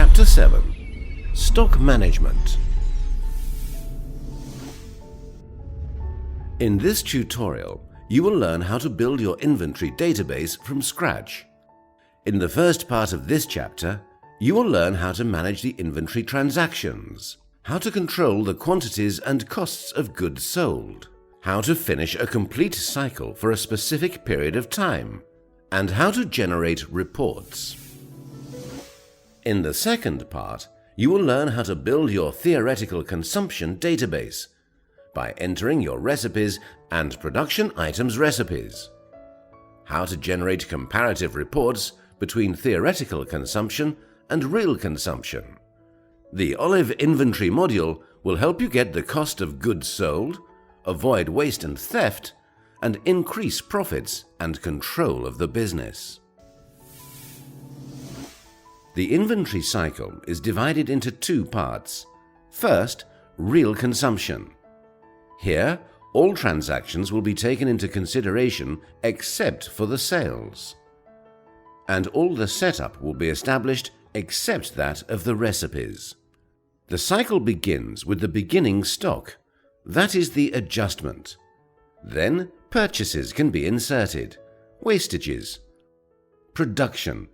Chapter 7: Stock Management. In this tutorial, you will learn how to build your inventory database from scratch. In the first part of this chapter, you will learn how to manage the inventory transactions, how to control the quantities and costs of goods sold, how to finish a complete cycle for a specific period of time, and how to generate reports. In the second part, you will learn how to build your theoretical consumption database by entering your recipes and production items recipes, how to generate comparative reports between theoretical consumption and real consumption. The Olive Inventory module will help you get the cost of goods sold, avoid waste and theft, and increase profits and control of the business. The inventory cycle is divided into two parts. First, real consumption. Here, all transactions will be taken into consideration except for the sales, and all the setup will be established except that of the recipes. The cycle begins with the beginning stock, that is the adjustment. Then purchases can be inserted, wastages, production,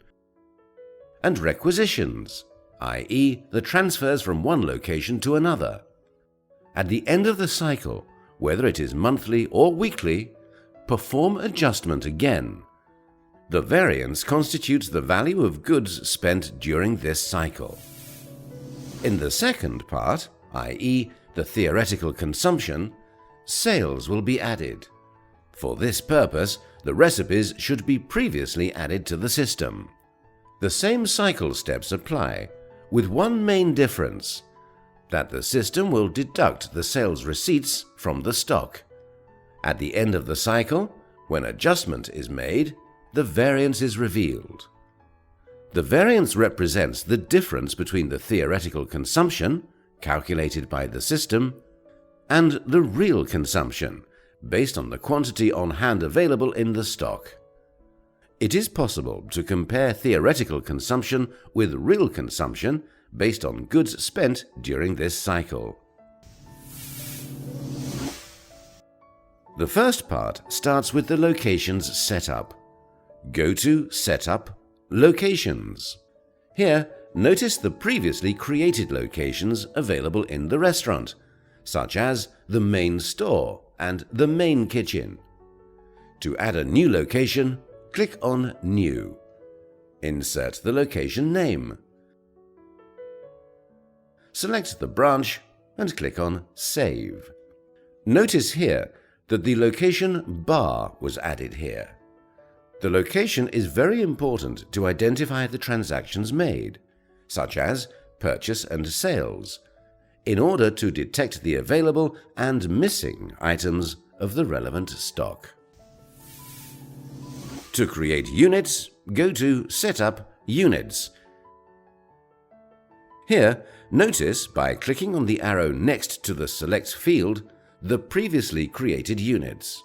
and requisitions, i.e. the transfers from one location to another. At the end of the cycle, whether it is monthly or weekly, perform adjustment again. The variance constitutes the value of goods spent during this cycle. In the second part, i.e. the theoretical consumption, sales will be added. For this purpose, the recipes should be previously added to the system. The same cycle steps apply, with one main difference, that the system will deduct the sales receipts from the stock. At the end of the cycle, when adjustment is made, the variance is revealed. The variance represents the difference between the theoretical consumption, calculated by the system, and the real consumption, based on the quantity on hand available in the stock. It is possible to compare theoretical consumption with real consumption based on goods spent during this cycle. The first part starts with the locations setup. Go to Setup, Locations. Here, notice the previously created locations available in the restaurant, such as the main store and the main kitchen. To add a new location, click on New. Insert the location name. Select the branch and click on Save. Notice here that the location bar was added here. The location is very important to identify the transactions made, such as purchase and sales, in order to detect the available and missing items of the relevant stock. To create units, go to Setup Units. Here, notice by clicking on the arrow next to the Select field the previously created units.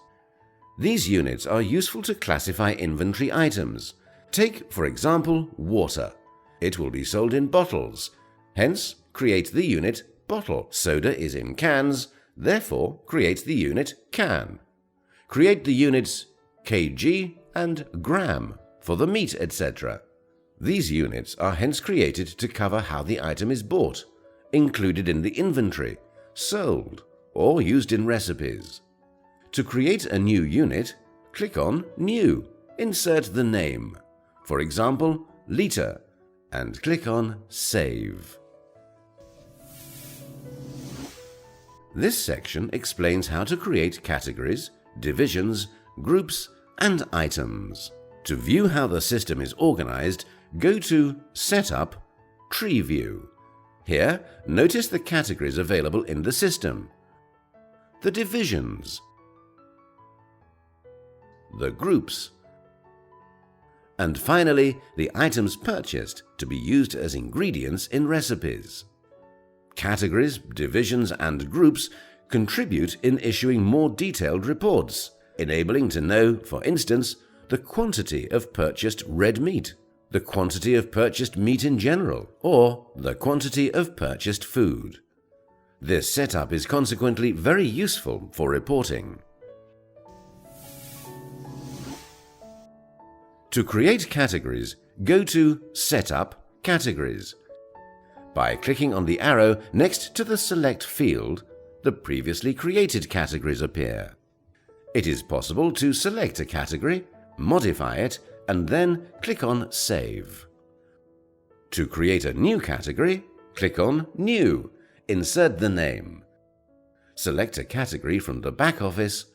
These units are useful to classify inventory items. Take, for example, water. It will be sold in bottles. Hence, create the unit bottle. Soda is in cans, therefore create the unit can. Create the units kg and gram for the meat, etc. These units are hence created to cover how the item is bought, included in the inventory, sold, or used in recipes. To create a new unit, click on New, insert the name, for example, liter, and click on Save. This section explains how to create categories, divisions, groups, and items. To view how the system is organized, go to Setup, Tree View. Here, notice the categories available in the system, the divisions, the groups, and finally, the items purchased to be used as ingredients in recipes. Categories, divisions, and groups contribute in issuing more detailed reports, enabling to know, for instance, the quantity of purchased red meat, the quantity of purchased meat in general, or the quantity of purchased food. This setup is consequently very useful for reporting. To create categories, go to Setup Categories. By clicking on the arrow next to the Select field, the previously created categories appear. It is possible to select a category, modify it, and then click on Save. To create a new category, click on New, insert the name. Select a category from the back office,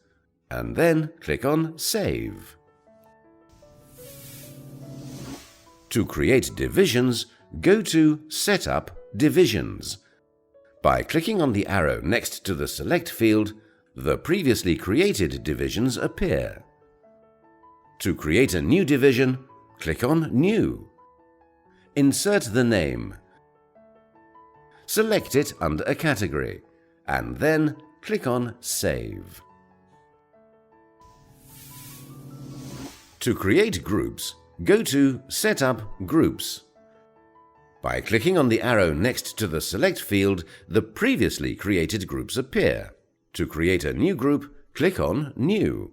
and then click on Save. To create divisions, go to Setup Divisions. By clicking on the arrow next to the Select field, the previously created divisions appear. To create a new division, click on New. Insert the name. Select it under a category, and then click on Save. To create groups, go to Setup Groups. By clicking on the arrow next to the Select field, the previously created groups appear. To create a new group, click on New.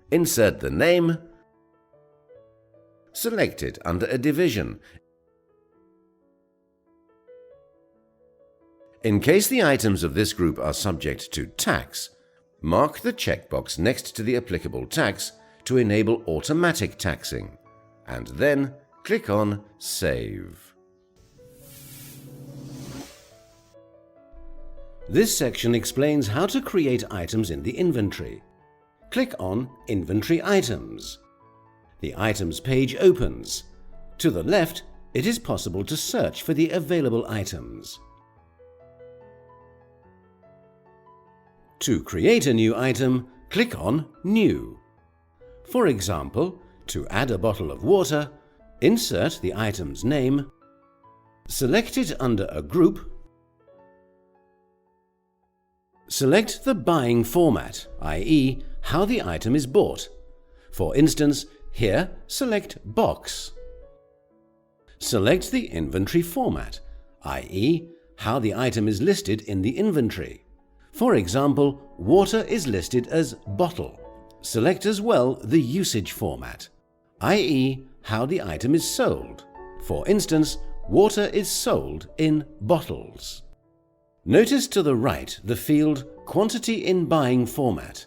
Insert the name. Select it under a division. In case the items of this group are subject to tax, mark the checkbox next to the applicable tax to enable automatic taxing, and then click on Save. This section explains how to create items in the inventory. Click on Inventory Items. The Items page opens. To the left, it is possible to search for the available items. To create a new item, click on New. For example, to add a bottle of water, insert the item's name, select it under a group, select the buying format, i.e., how the item is bought. For instance, here select Box. Select the inventory format, i.e., how the item is listed in the inventory. For example, water is listed as bottle. Select as well the usage format, i.e., how the item is sold. For instance, water is sold in bottles. Notice to the right the field Quantity in Buying Format.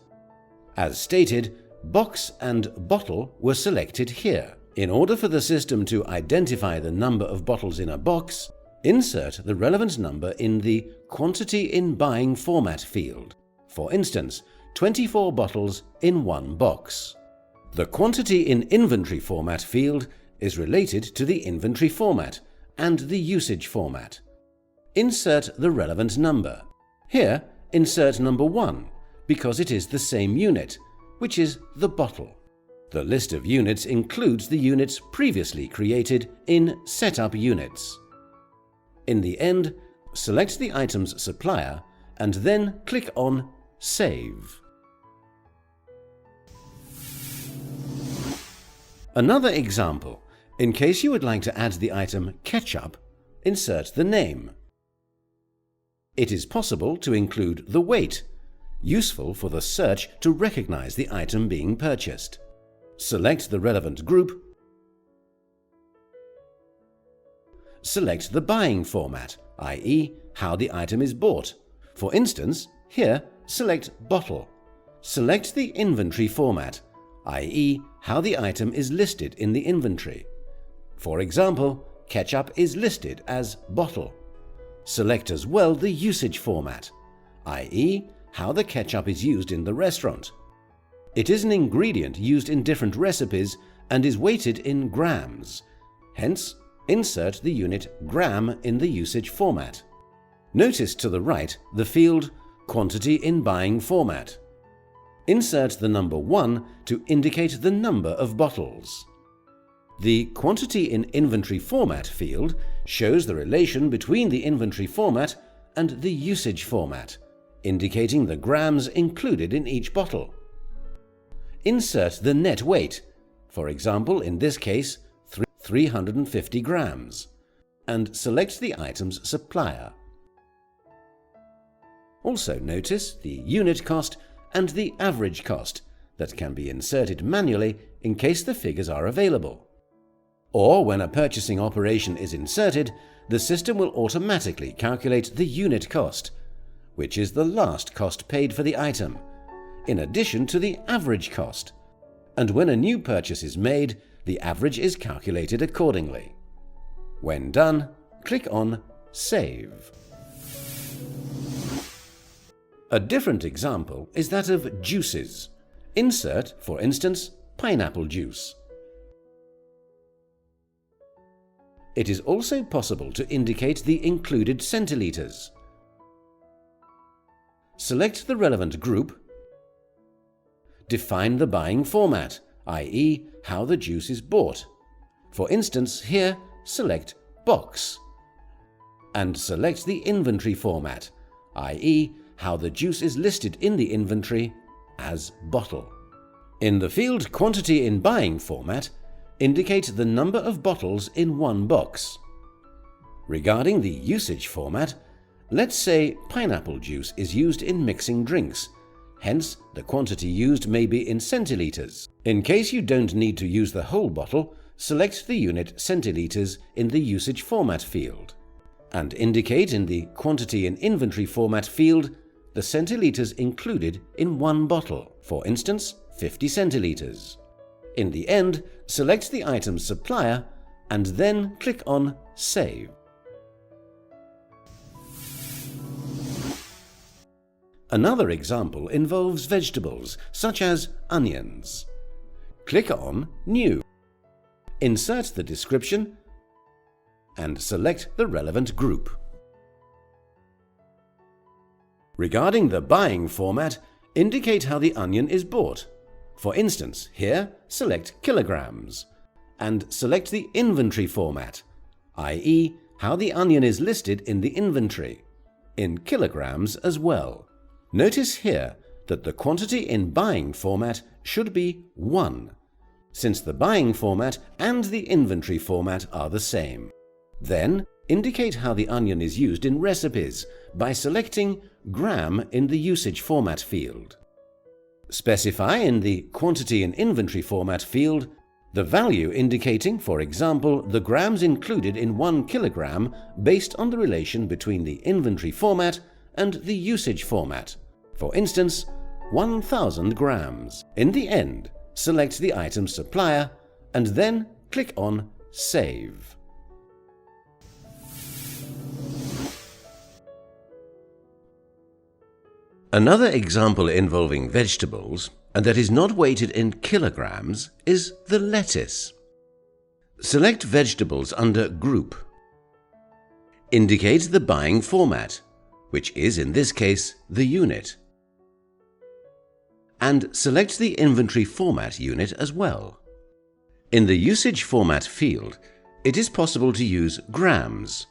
As stated, box and bottle were selected here. In order for the system to identify the number of bottles in a box, insert the relevant number in the Quantity in Buying Format field. For instance, 24 bottles in one box. The Quantity in Inventory Format field is related to the inventory format and the usage format. Insert the relevant number. Here, insert number 1, because it is the same unit, which is the bottle. The list of units includes the units previously created in Setup Units. In the end, select the item's supplier and then click on Save. Another example. In case you would like to add the item ketchup, insert the name. It is possible to include the weight, useful for the search to recognize the item being purchased. Select the relevant group. Select the buying format, i.e., how the item is bought. For instance, here, select bottle. Select the inventory format, i.e., how the item is listed in the inventory. For example, ketchup is listed as bottle. Select as well the usage format, i.e., how the ketchup is used in the restaurant. It is an ingredient used in different recipes and is weighted in grams. Hence, insert the unit gram in the usage format. Notice to the right the field Quantity in Buying Format. Insert the number 1 to indicate the number of bottles. The Quantity in Inventory Format field shows the relation between the inventory format and the usage format, indicating the grams included in each bottle. Insert the net weight, for example, in this case, 350 grams, and select the item's supplier. Also notice the unit cost and the average cost that can be inserted manually in case the figures are available. Or when a purchasing operation is inserted, the system will automatically calculate the unit cost, which is the last cost paid for the item, in addition to the average cost. And when a new purchase is made, the average is calculated accordingly. When done, click on Save. A different example is that of juices. Insert, for instance, pineapple juice. It is also possible to indicate the included centiliters. Select the relevant group. Define the buying format, i.e., how the juice is bought. For instance, here, select Box. And select the inventory format, i.e., how the juice is listed in the inventory as bottle. In the field Quantity in Buying format, indicate the number of bottles in one box. Regarding the usage format, let's say pineapple juice is used in mixing drinks. Hence, the quantity used may be in centiliters. In case you don't need to use the whole bottle, select the unit centiliters in the usage format field, and indicate in the Quantity in Inventory format field the centiliters included in one bottle, for instance, 50 centiliters. In the end, select the item's supplier and then click on Save. Another example involves vegetables, such as onions. Click on New. Insert the description and select the relevant group. Regarding the buying format, indicate how the onion is bought. For instance, here, select kilograms, and select the inventory format, i.e., how the onion is listed in the inventory, in kilograms as well. Notice here that the Quantity in Buying format should be 1, since the buying format and the inventory format are the same. Then, indicate how the onion is used in recipes by selecting gram in the usage format field. Specify in the Quantity in Inventory format field the value indicating, for example, the grams included in 1 kilogram based on the relation between the inventory format and the usage format. For instance, 1000 grams. In the end, select the item's supplier and then click on Save. Another example involving vegetables, and that is not weighted in kilograms, is the lettuce. Select vegetables under Group. Indicate the buying format, which is in this case the unit, and select the inventory format unit as well. In the usage format field, it is possible to use grams.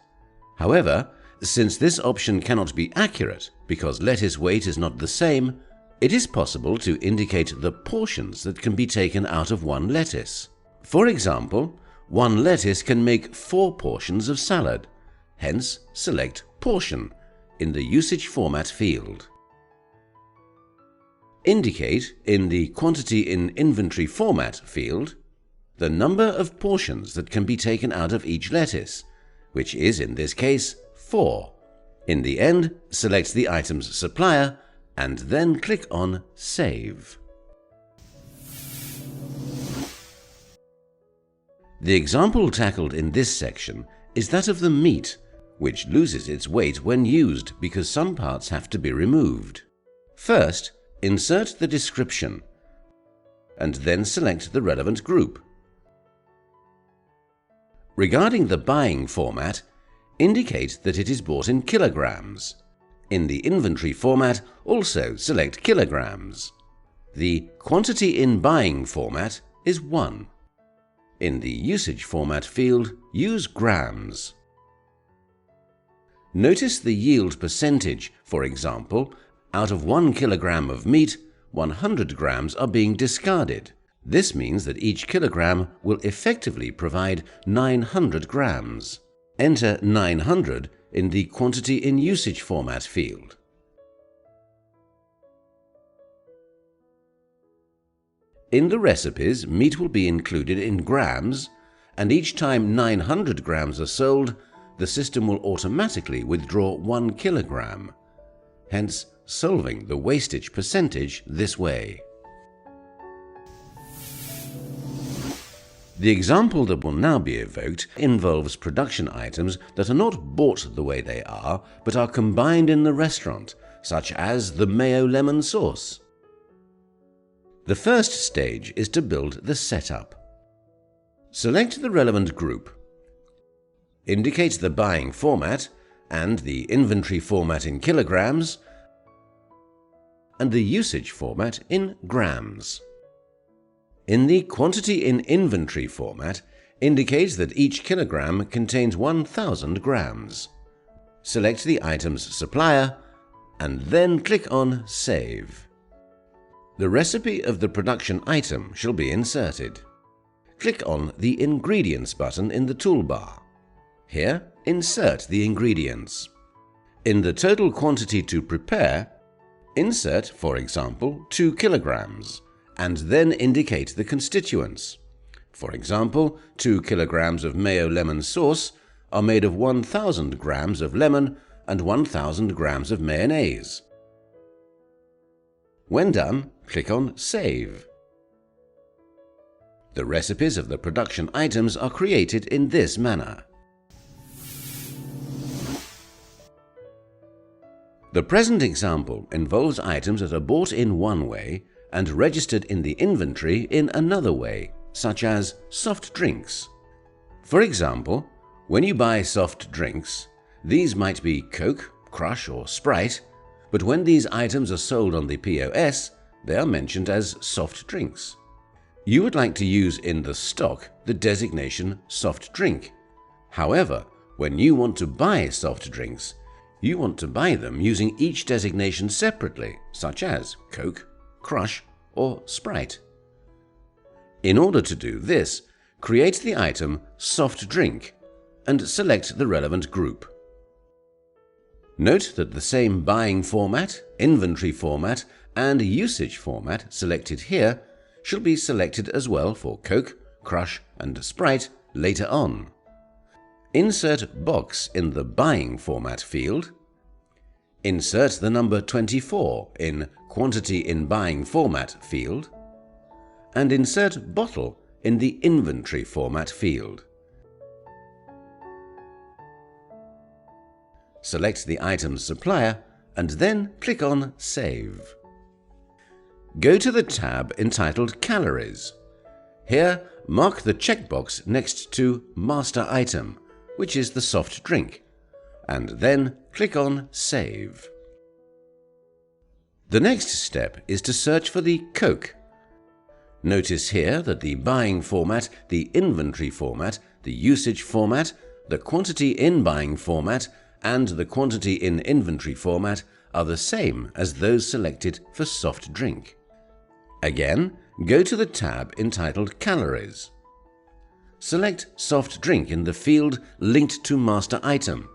However, since this option cannot be accurate because lettuce weight is not the same, it is possible to indicate the portions that can be taken out of one lettuce. For example, one lettuce can make 4 portions of salad, hence select Portion in the usage format field. Indicate in the Quantity in Inventory format field the number of portions that can be taken out of each lettuce, which is in this case 4. In the end, select the item's supplier and then click on Save. The example tackled in this section is that of the meat, which loses its weight when used because some parts have to be removed. First, insert the description and then select the relevant group. Regarding the buying format, indicate that it is bought in kilograms. In the inventory format, also select kilograms. The Quantity in Buying format is 1. In the usage format field, use grams. Notice the yield percentage. For example, out of 1 kilogram of meat, 100 grams are being discarded. This means that each kilogram will effectively provide 900 grams. Enter 900 in the quantity in usage format field. In the recipes, meat will be included in grams, and each time 900 grams are sold, the system will automatically withdraw 1 kilogram, hence solving the wastage percentage this way. The example that will now be evoked involves production items that are not bought the way they are, but are combined in the restaurant, such as the mayo lemon sauce. The first stage is to build the setup. Select the relevant group. Indicate the buying format and the inventory format in kilograms and the usage format in grams. In the quantity in inventory format, indicate that each kilogram contains 1000 grams. Select the item's supplier and then click on Save. The recipe of the production item shall be inserted. Click on the Ingredients button in the toolbar. Here, insert the ingredients. In the total quantity to prepare, insert, for example, 2 kilograms, and then indicate the constituents. For example, 2 kilograms of mayo lemon sauce are made of 1000 grams of lemon and 1000 grams of mayonnaise. When done, click on Save. The recipes of the production items are created in this manner. The present example involves items that are bought in one way and registered in the inventory in another way, such as soft drinks. For example, when you buy soft drinks, these might be Coke, Crush or Sprite, but when these items are sold on the POS, they are mentioned as soft drinks. You would like to use in the stock the designation soft drink. However, when you want to buy soft drinks, you want to buy them using each designation separately, such as Coke, Crush or Sprite. In order to do this, create the item soft drink and select the relevant group. Note that the same buying format, inventory format and usage format selected here shall be selected as well for Coke, Crush and Sprite later on. Insert box in the buying format field. Insert the number 24 in quantity in buying format field. And insert bottle in the inventory format field. Select the item's supplier and then click on Save. Go to the tab entitled Calories. Here, mark the checkbox next to Master Item, which is the soft drink, and then click on Save. The next step is to search for the Coke. Notice here that the buying format, the inventory format, the usage format, the quantity in buying format, and the quantity in inventory format are the same as those selected for soft drink. Again, go to the tab entitled Calories. Select soft drink in the field linked to Master Item,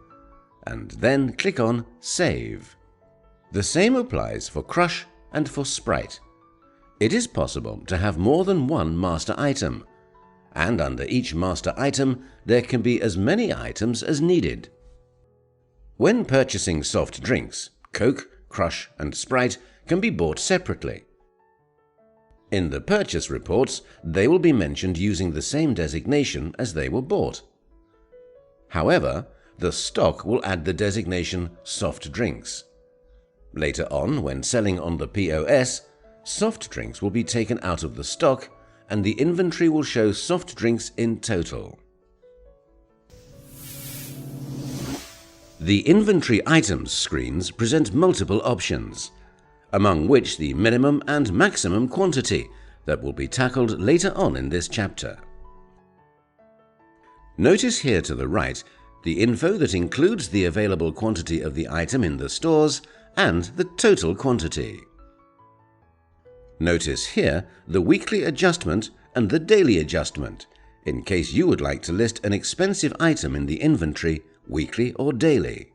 and then click on Save. The same applies for Crush and for Sprite. It is possible to have more than one master item, and under each master item there can be as many items as needed. When purchasing soft drinks, Coke, Crush and Sprite can be bought separately. In the purchase reports, they will be mentioned using the same designation as they were bought. However, the stock will add the designation soft drinks. Later on, when selling on the POS, soft drinks will be taken out of the stock and the inventory will show soft drinks in total. The inventory items screens present multiple options, among which the minimum and maximum quantity that will be tackled later on in this chapter. Notice here to the right the info that includes the available quantity of the item in the stores and the total quantity. Notice here the weekly adjustment and the daily adjustment, in case you would like to list an expensive item in the inventory weekly or daily.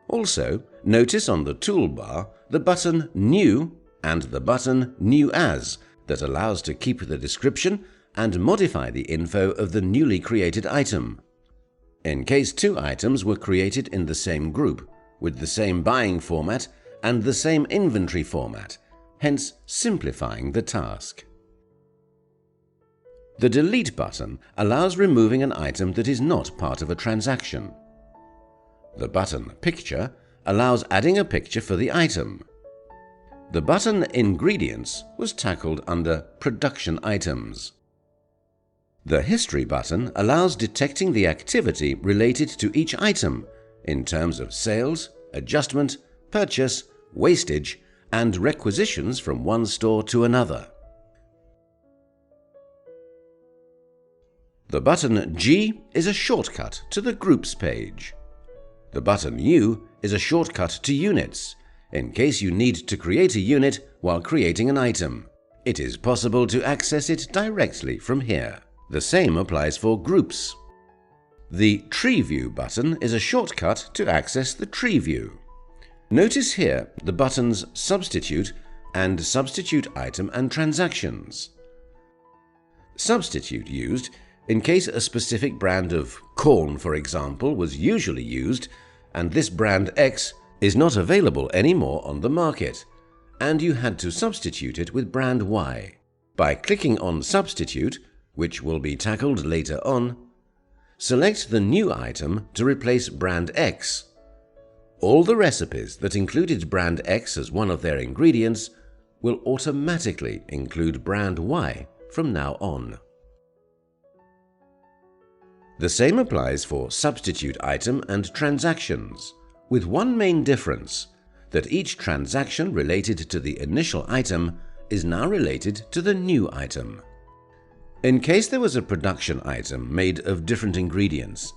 Also, notice on the toolbar the button New and the button New As that allows to keep the description and modify the info of the newly created item. In case two items were created in the same group, with the same buying format and the same inventory format, hence simplifying the task. The Delete button allows removing an item that is not part of a transaction. The button Picture allows adding a picture for the item. The button Ingredients was tackled under Production Items. The History button allows detecting the activity related to each item in terms of sales, adjustment, purchase, wastage, and requisitions from one store to another. The button G is a shortcut to the Groups page. The button U is a shortcut to Units, in case you need to create a unit while creating an item. It is possible to access it directly from here. The same applies for Groups. The Tree View button is a shortcut to access the tree view. Notice here the buttons Substitute and Substitute Item and Transactions. Substitute used in case a specific brand of corn, for example, was usually used and this brand X is not available anymore on the market, and you had to substitute it with brand Y. By clicking on Substitute, which will be tackled later on, select the new item to replace brand X. All the recipes that included brand X as one of their ingredients will automatically include brand Y from now on. The same applies for Substitute Item and Transactions, with one main difference, that each transaction related to the initial item is now related to the new item. In case there was a production item made of different ingredients,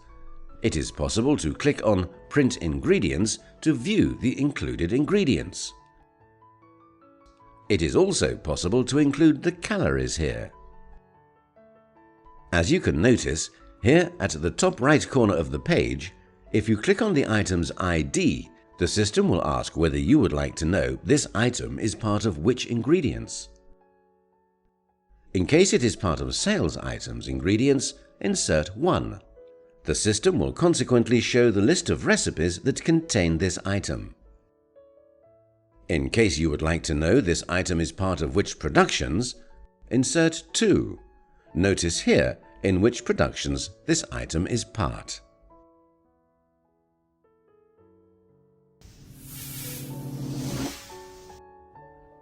it is possible to click on Print Ingredients to view the included ingredients. It is also possible to include the calories here. As you can notice, here at the top right corner of the page, if you click on the item's ID, the system will ask whether you would like to know this item is part of which ingredients. In case it is part of sales items ingredients, insert 1. The system will consequently show the list of recipes that contain this item. In case you would like to know this item is part of which productions, insert 2. Notice here in which productions this item is part.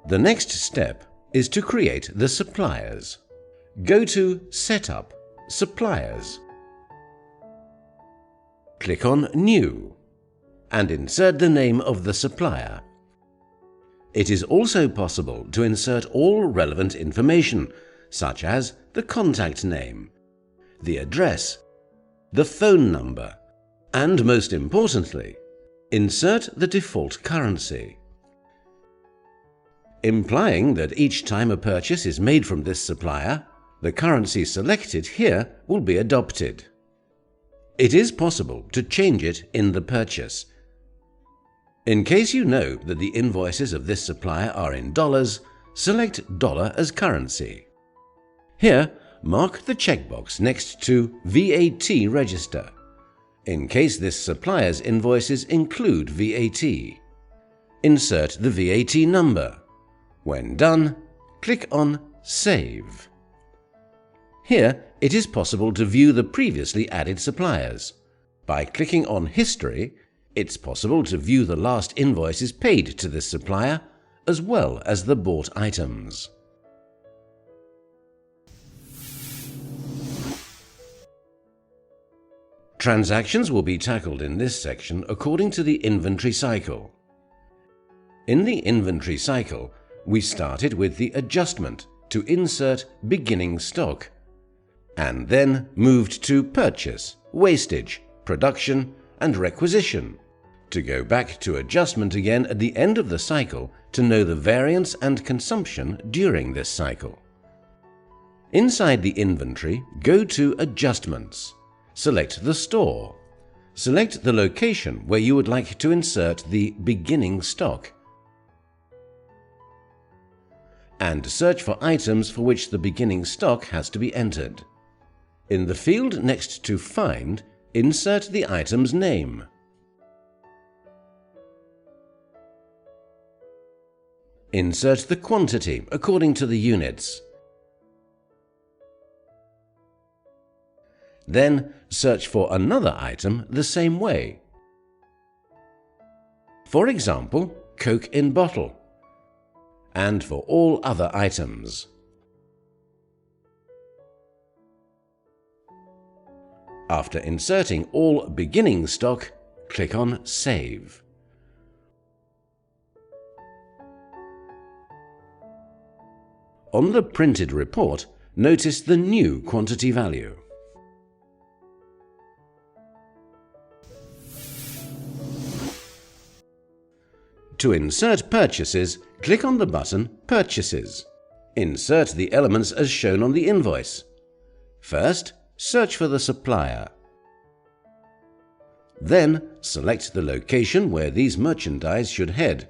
The next step is to create the suppliers. Go to Setup, Suppliers. Click on New and insert the name of the supplier. It is also possible to insert all relevant information, such as the contact name, the address, the phone number, and most importantly, insert the default currency. Implying that each time a purchase is made from this supplier, the currency selected here will be adopted. It is possible to change it in the purchase. In case you know that the invoices of this supplier are in dollars, select dollar as currency. Here, mark the checkbox next to VAT Register, in case this supplier's invoices include VAT. Insert the VAT number. When done, click on Save. Here, it is possible to view the previously added suppliers. By clicking on History, it's possible to view the last invoices paid to this supplier, as well as the bought items. Transactions will be tackled in this section according to the inventory cycle. In the inventory cycle, we started with the adjustment to insert beginning stock, and then moved to purchase, wastage, production, and requisition, to go back to adjustment again at the end of the cycle to know the variance and consumption during this cycle. Inside the inventory, go to Adjustments. Select the store. Select the location where you would like to insert the beginning stock, and search for items for which the beginning stock has to be entered. In the field next to Find, insert the item's name. Insert the quantity according to the units. Then search for another item the same way. For example, Coke in bottle, and for all other items. After inserting all beginning stock, click on Save. On the printed report, notice the new quantity value. To insert purchases, click on the button Purchases. Insert the elements as shown on the invoice. First, search for the supplier. Then, select the location where these merchandise should head.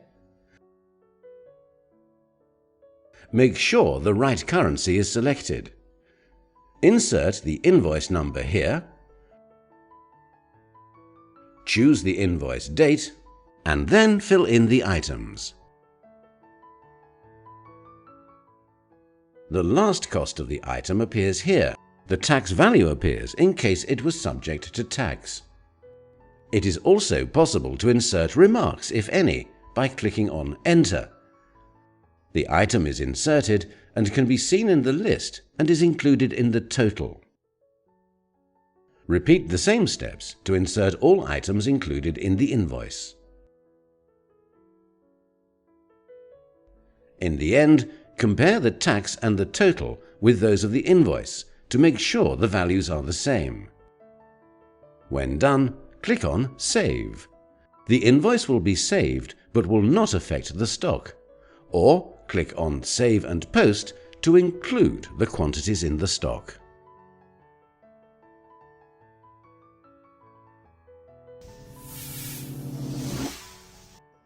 Make sure the right currency is selected. Insert the invoice number here. Choose the invoice date, and then fill in the items. The last cost of the item appears here. The tax value appears in case it was subject to tax. It is also possible to insert remarks, if any, by clicking on Enter. The item is inserted and can be seen in the list and is included in the total. Repeat the same steps to insert all items included in the invoice. In the end, compare the tax and the total with those of the invoice to make sure the values are the same. When done, click on Save. The invoice will be saved but will not affect the stock. Or click on Save and Post to include the quantities in the stock.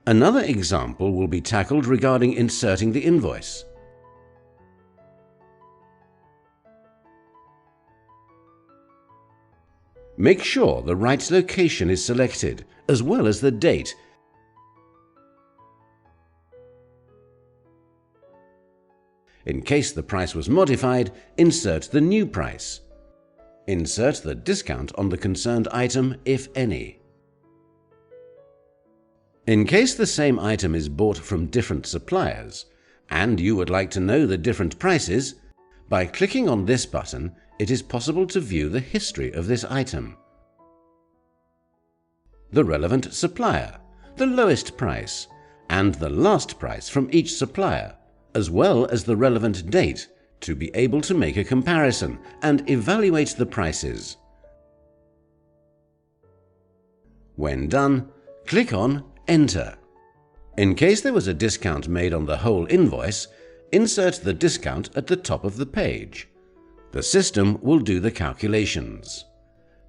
Another example will be tackled regarding inserting the invoice. Make sure the right location is selected, as well as the date. In case the price was modified, insert the new price. Insert the discount on the concerned item, if any. In case the same item is bought from different suppliers, and you would like to know the different prices, by clicking on this button, it is possible to view the history of this item. The relevant supplier, the lowest price, and the last price from each supplier, as well as the relevant date, to be able to make a comparison and evaluate the prices. When done, click on Enter. In case there was a discount made on the whole invoice, insert the discount at the top of the page. The system will do the calculations.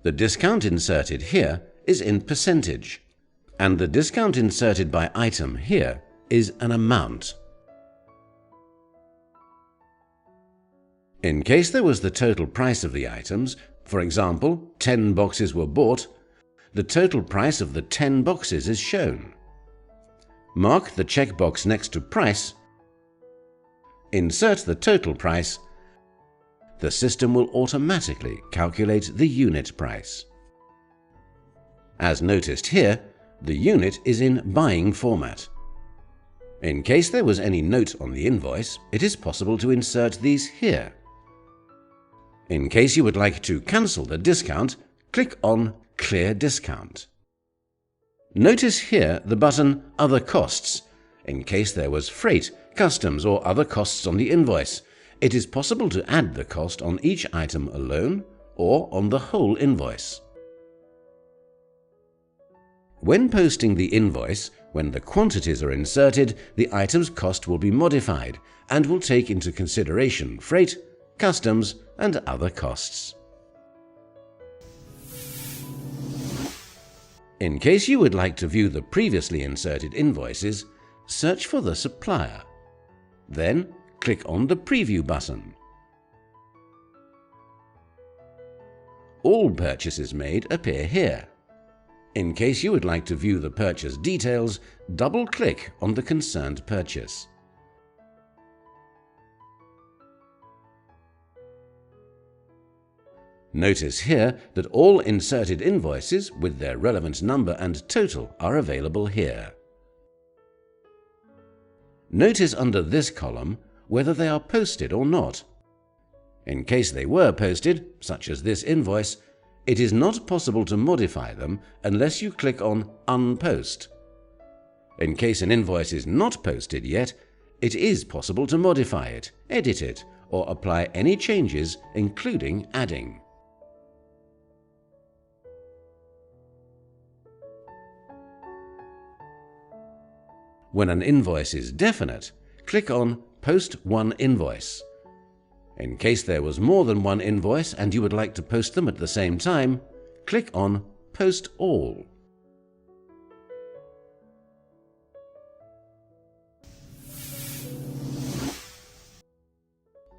The discount inserted here is in percentage, and the discount inserted by item here is an amount. In case there was the total price of the items, for example, 10 boxes were bought, the total price of the 10 boxes is shown. Mark the checkbox next to Price. Insert the total price. The system will automatically calculate the unit price. As noticed here, the unit is in buying format. In case there was any note on the invoice, it is possible to insert these here. In case you would like to cancel the discount, click on Clear Discount. Notice here the button Other Costs. In case there was freight, customs or other costs on the invoice, it is possible to add the cost on each item alone or on the whole invoice. When posting the invoice, When the quantities are inserted, the item's cost will be modified and will take into consideration freight, customs, and other costs. In case you would like to view the previously inserted invoices, search for the supplier. Then click on the Preview button. All purchases made appear here. In case you would like to view the purchase details, double-click on the concerned purchase. Notice here that all inserted invoices with their relevant number and total are available here. Notice under this column whether they are posted or not. In case they were posted, such as this invoice, it is not possible to modify them unless you click on Unpost. In case an invoice is not posted yet, it is possible to modify it, edit it, or apply any changes, including adding. When an invoice is definite, click on Post One Invoice. In case there was more than one invoice and you would like to post them at the same time, click on Post All.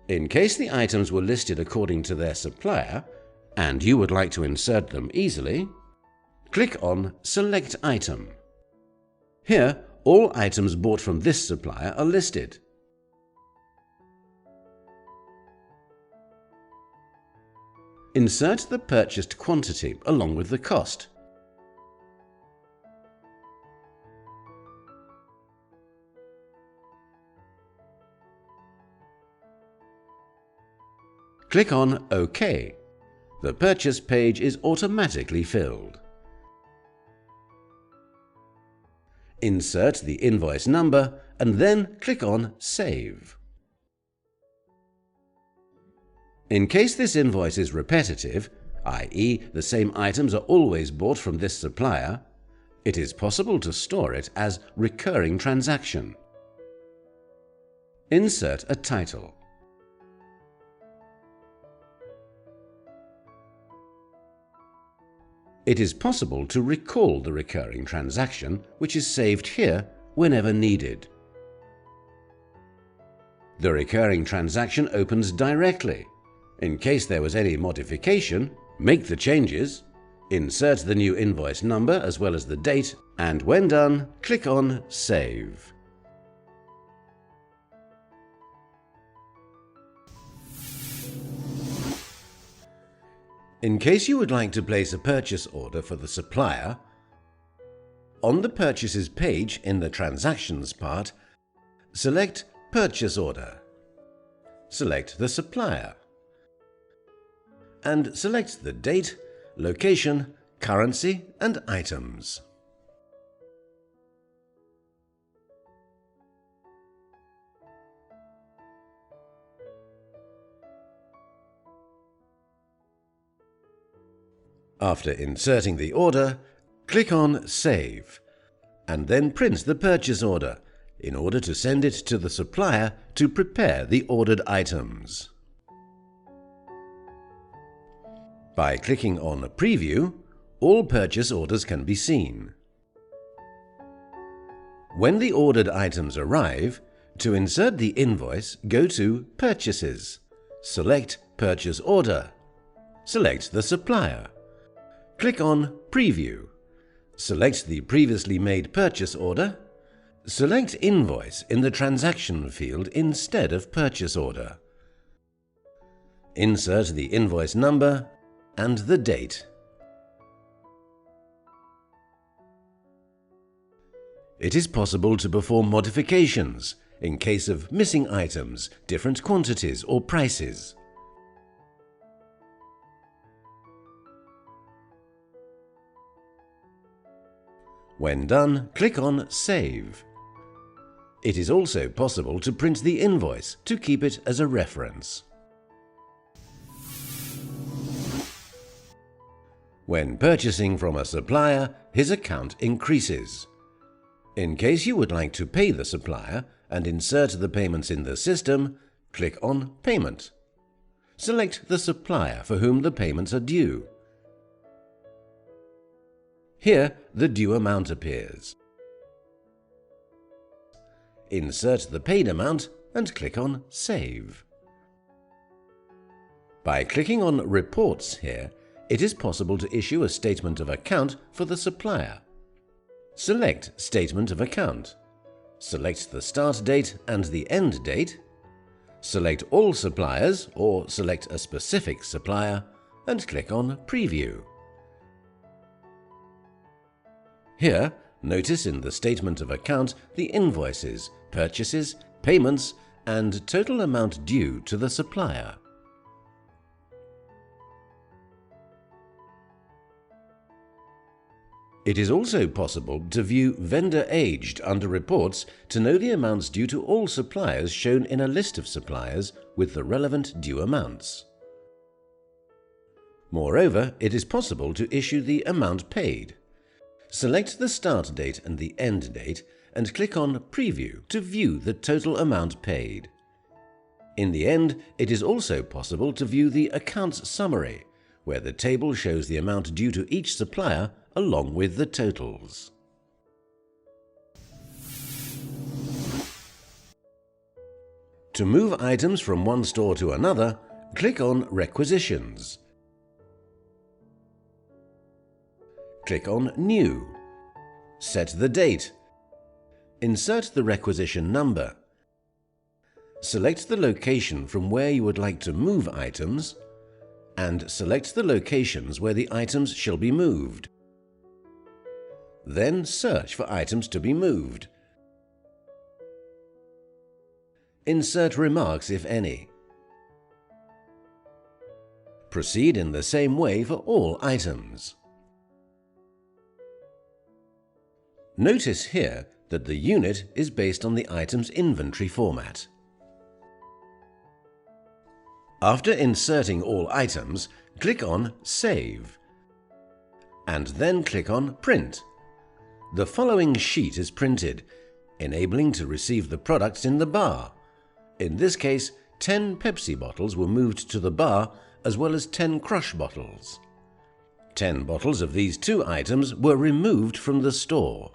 In case the items were listed according to their supplier and you would like to insert them easily, click on Select Item. Here, all items bought from this supplier are listed. Insert the purchased quantity along with the cost. Click on OK. The purchase page is automatically filled. Insert the invoice number and then click on Save. In case this invoice is repetitive, i.e. the same items are always bought from this supplier, it is possible to store it as recurring transaction. Insert a title. It is possible to recall the recurring transaction, which is saved here whenever needed. The recurring transaction opens directly. In case there was any modification, make the changes, insert the new invoice number as well as the date, and when done, click on Save. In case you would like to place a purchase order for the supplier, on the Purchases page in the Transactions part, select Purchase Order. Select the supplier and select the date, location, currency, and items. After inserting the order, click on Save, and then print the purchase order in order to send it to the supplier to prepare the ordered items. By clicking on Preview, all purchase orders can be seen. When the ordered items arrive, to insert the invoice, go to Purchases, select Purchase Order, select the supplier. Click on Preview. Select the previously made purchase order. Select Invoice in the Transaction field instead of Purchase Order. Insert the invoice number and the date. It is possible to perform modifications in case of missing items, different quantities or prices. When done, click on Save. It is also possible to print the invoice to keep it as a reference. When purchasing from a supplier, his account increases. In case you would like to pay the supplier and insert the payments in the system, click on Payment. Select the supplier for whom the payments are due. Here, the due amount appears. Insert the paid amount and click on Save. By clicking on Reports here, it is possible to issue a statement of account for the supplier. Select Statement of Account. Select the start date and the end date. Select all suppliers or select a specific supplier and click on Preview. Here, notice in the Statement of Account the invoices, purchases, payments, and total amount due to the supplier. It is also possible to view Vendor Aged under Reports to know the amounts due to all suppliers shown in a list of suppliers with the relevant due amounts. Moreover, it is possible to issue the amount paid. Select the start date and the end date and click on Preview to view the total amount paid. In the end, it is also possible to view the Accounts Summary, where the table shows the amount due to each supplier along with the totals. To move items from one store to another, click on Requisitions. Click on New. Set the date. Insert the requisition number. Select the location from where you would like to move items, and select the locations where the items shall be moved. Then search for items to be moved. Insert remarks if any. Proceed in the same way for all items. Notice here that the unit is based on the item's inventory format. After inserting all items, click on Save, and then click on Print. The following sheet is printed, enabling to receive the products in the bar. In this case, 10 Pepsi bottles were moved to the bar as well as 10 Crush bottles. 10 bottles of these two items were removed from the store.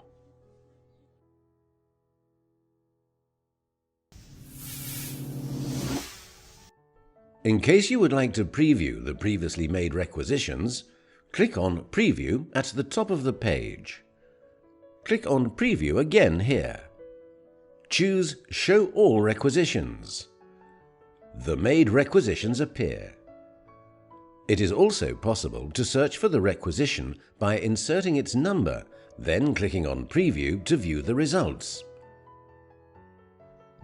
In case you would like to preview the previously made requisitions, click on Preview at the top of the page. Click on Preview again here. Choose Show All Requisitions. The made requisitions appear. It is also possible to search for the requisition by inserting its number, then clicking on Preview to view the results.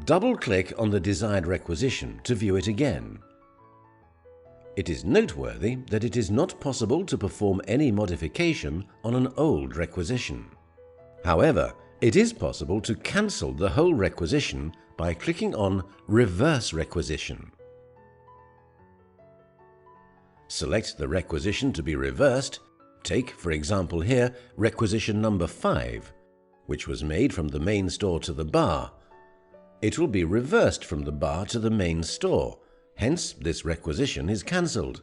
Double-click on the desired requisition to view it again. It is noteworthy that it is not possible to perform any modification on an old requisition. However, it is possible to cancel the whole requisition by clicking on Reverse Requisition. Select the requisition to be reversed. Take, for example here, requisition number 5, which was made from the main store to the bar. It will be reversed from the bar to the main store. Hence, this requisition is cancelled,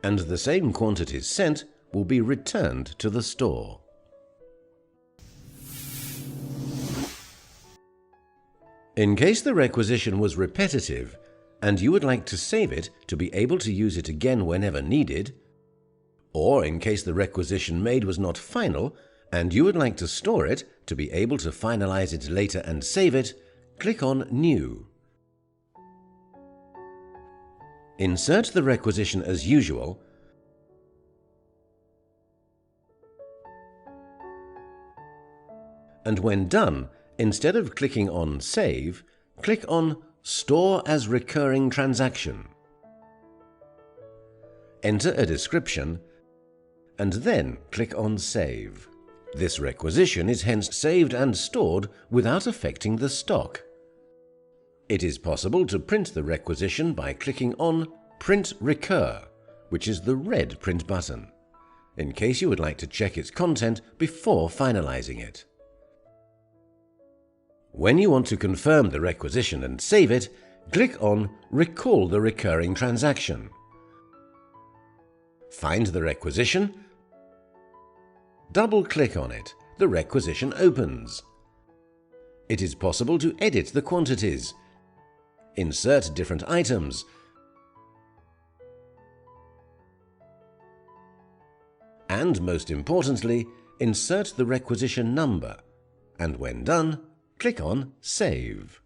and the same quantities sent will be returned to the store. In case the requisition was repetitive and you would like to save it to be able to use it again whenever needed, or in case the requisition made was not final and you would like to store it to be able to finalize it later and save it, click on New. Insert the requisition as usual, and when done, instead of clicking on Save, click on Store as Recurring Transaction. Enter a description, and then click on Save. This requisition is hence saved and stored without affecting the stock. It is possible to print the requisition by clicking on Print Recur, which is the red print button, in case you would like to check its content before finalizing it. When you want to confirm the requisition and save it, click on Recall the recurring transaction. Find the requisition, double-click on it. The requisition opens. It is possible to edit the quantities, insert different items, and most importantly, insert the requisition number, and when done, click on Save.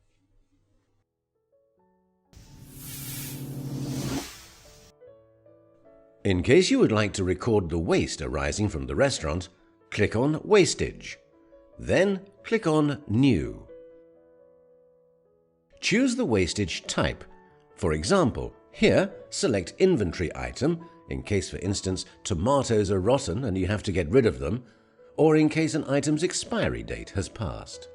In case you would like to record the waste arising from the restaurant, click on Wastage. Then click on New. Choose the wastage type. For example, here select Inventory Item, in case, for instance, tomatoes are rotten and you have to get rid of them, or in case an item's expiry date has passed.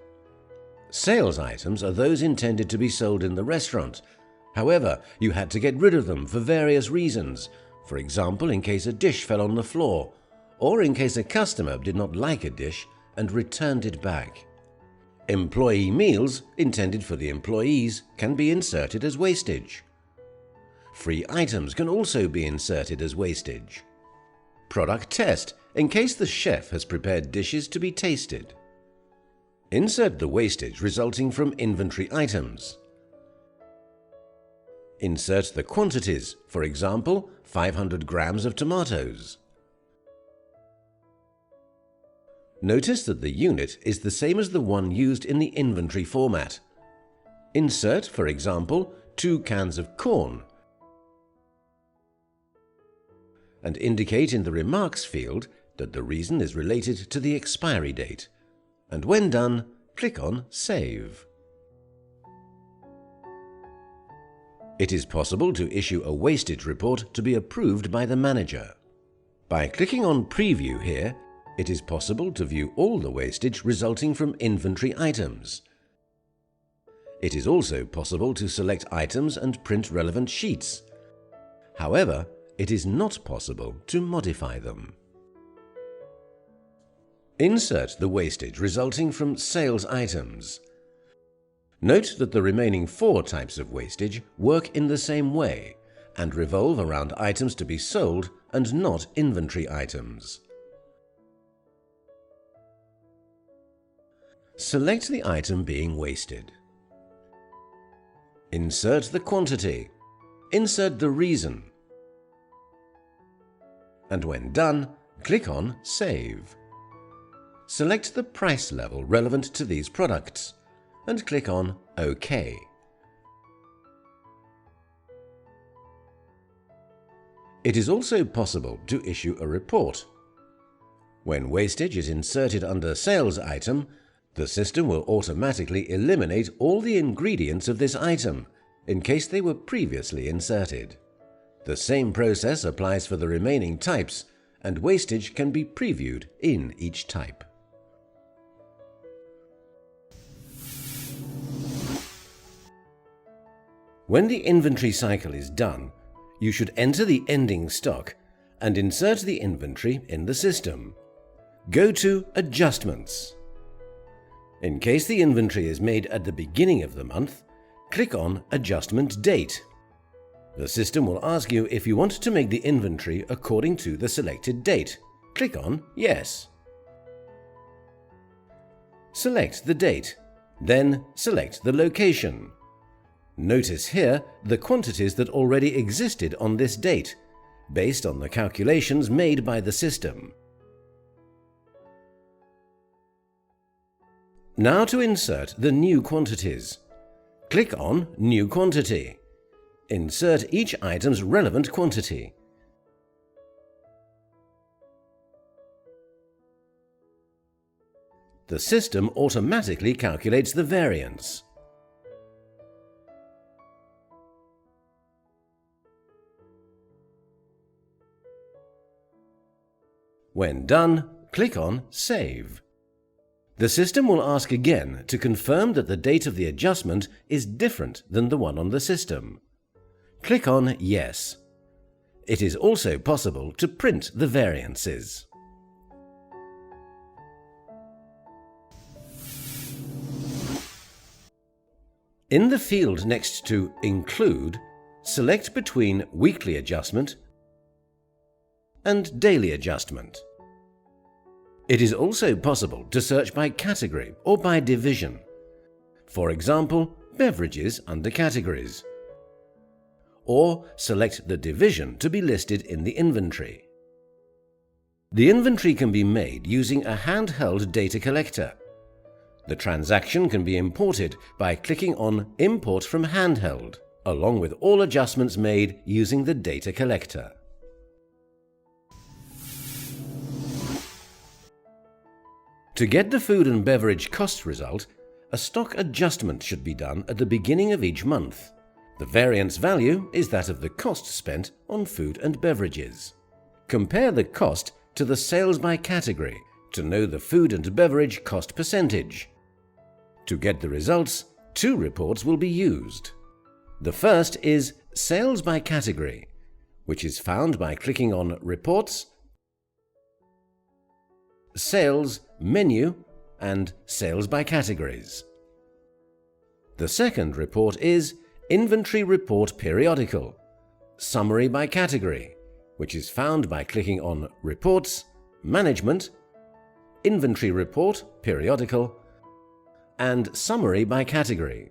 Sales items are those intended to be sold in the restaurant. However, you had to get rid of them for various reasons. For example, in case a dish fell on the floor, or in case a customer did not like a dish and returned it back. Employee meals, intended for the employees, can be inserted as wastage. Free items can also be inserted as wastage. Product test, in case the chef has prepared dishes to be tasted. Insert the wastage resulting from inventory items. Insert the quantities, for example, 500 grams of tomatoes. Notice that the unit is the same as the one used in the inventory format. Insert, for example, 2 cans of corn, and indicate in the remarks field that the reason is related to the expiry date. And when done, click on Save. It is possible to issue a wastage report to be approved by the manager. By clicking on Preview here, it is possible to view all the wastage resulting from inventory items. It is also possible to select items and print relevant sheets. However, it is not possible to modify them. Insert the wastage resulting from sales items. Note that the remaining 4 types of wastage work in the same way and revolve around items to be sold and not inventory items. Select the item being wasted. Insert the quantity. Insert the reason. And when done, click on Save. Select the price level relevant to these products and click on OK. It is also possible to issue a report. When wastage is inserted under Sales Item, the system will automatically eliminate all the ingredients of this item in case they were previously inserted. The same process applies for the remaining types, and wastage can be previewed in each type. When the inventory cycle is done, you should enter the ending stock and insert the inventory in the system. Go to Adjustments. In case the inventory is made at the beginning of the month, click on Adjustment Date. The system will ask you if you want to make the inventory according to the selected date. Click on Yes. Select the date, then select the location. Notice here the quantities that already existed on this date, based on the calculations made by the system. Now to insert the new quantities. Click on New Quantity. Insert each item's relevant quantity. The system automatically calculates the variance. When done, click on Save. The system will ask again to confirm that the date of the adjustment is different than the one on the system. Click on Yes. It is also possible to print the variances. In the field next to Include, select between Weekly Adjustment and Daily Adjustment. It is also possible to search by category or by division. For example, beverages under categories. Or select the division to be listed in the inventory. The inventory can be made using a handheld data collector. The transaction can be imported by clicking on Import from Handheld, along with all adjustments made using the data collector. To get the food and beverage cost result, a stock adjustment should be done at the beginning of each month. The variance value is that of the cost spent on food and beverages. Compare the cost to the sales by category to know the food and beverage cost percentage. To get the results, two reports will be used. The first is Sales by Category, which is found by clicking on Reports, Sales, Menu, and Sales by Categories. The second report is Inventory Report Periodical, Summary by Category, which is found by clicking on Reports, Management, Inventory Report Periodical, and Summary by Category.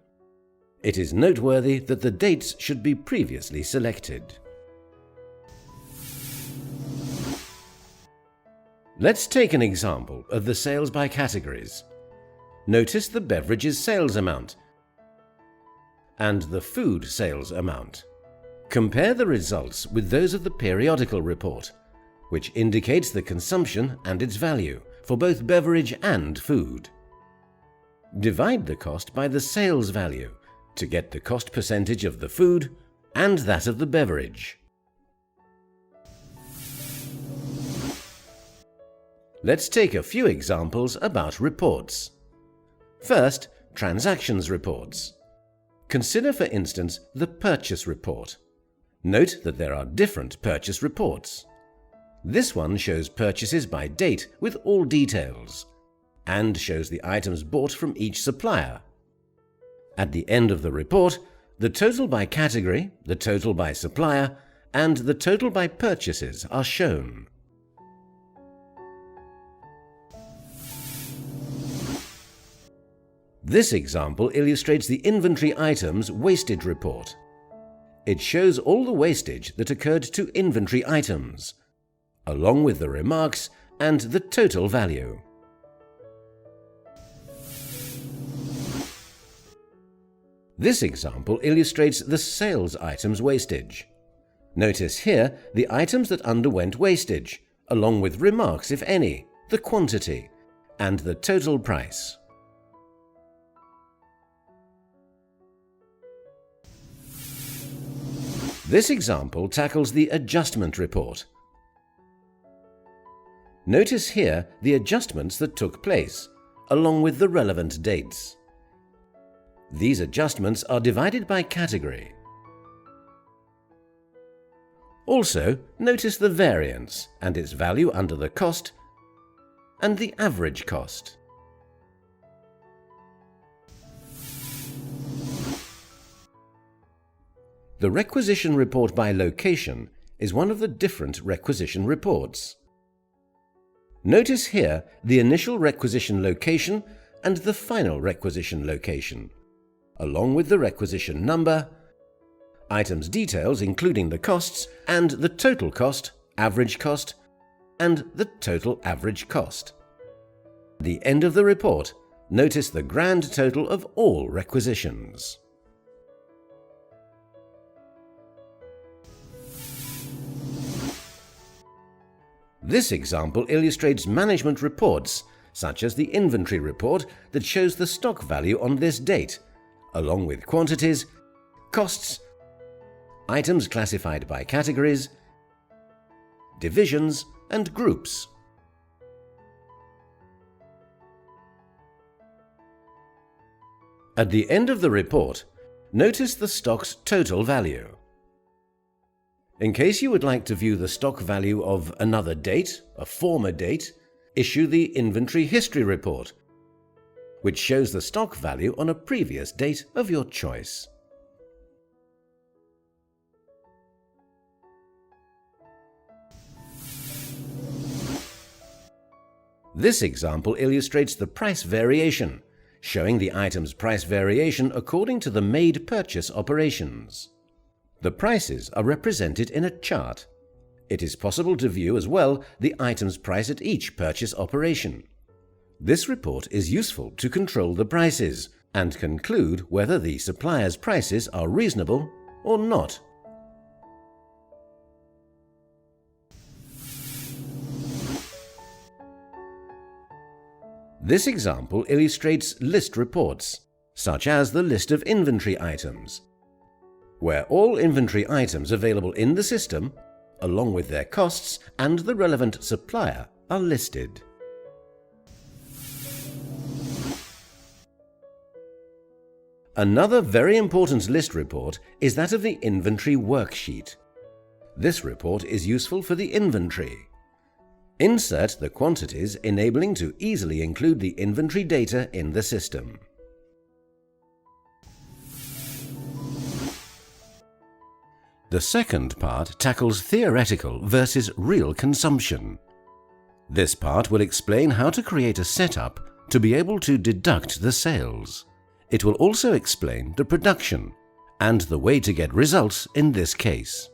It is noteworthy that the dates should be previously selected. Let's take an example of the sales by categories. Notice the beverages sales amount and the food sales amount. Compare the results with those of the periodical report, which indicates the consumption and its value for both beverage and food. Divide the cost by the sales value to get the cost percentage of the food and that of the beverage. Let's take a few examples about reports. First, transactions reports. Consider, for instance, the purchase report. Note that there are different purchase reports. This one shows purchases by date with all details, and shows the items bought from each supplier. At the end of the report, the total by category, the total by supplier, and the total by purchases are shown. This example illustrates the inventory items wastage report. It shows all the wastage that occurred to inventory items, along with the remarks and the total value. This example illustrates the sales items wastage. Notice here the items that underwent wastage, along with remarks, if any, the quantity, and the total price. This example tackles the adjustment report. Notice here the adjustments that took place, along with the relevant dates. These adjustments are divided by category. Also, notice the variance and its value under the cost and the average cost. The requisition report by location is one of the different requisition reports. Notice here the initial requisition location and the final requisition location, along with the requisition number, items details including the costs and the total cost, average cost, and the total average cost. At the end of the report, notice the grand total of all requisitions. This example illustrates management reports, such as the inventory report that shows the stock value on this date, along with quantities, costs, items classified by categories, divisions, and groups. At the end of the report, notice the stock's total value. In case you would like to view the stock value of another date, a former date, issue the Inventory History Report, which shows the stock value on a previous date of your choice. This example illustrates the price variation, showing the item's price variation according to the made purchase operations. The prices are represented in a chart. It is possible to view as well the item's price at each purchase operation. This report is useful to control the prices and conclude whether the supplier's prices are reasonable or not. This example illustrates list reports, such as the list of inventory items, where all inventory items available in the system, along with their costs and the relevant supplier, are listed. Another very important list report is that of the inventory worksheet. This report is useful for the inventory. Insert the quantities enabling to easily include the inventory data in the system. The second part tackles theoretical versus real consumption. This part will explain how to create a setup to be able to deduct the sales. It will also explain the production and the way to get results in this case.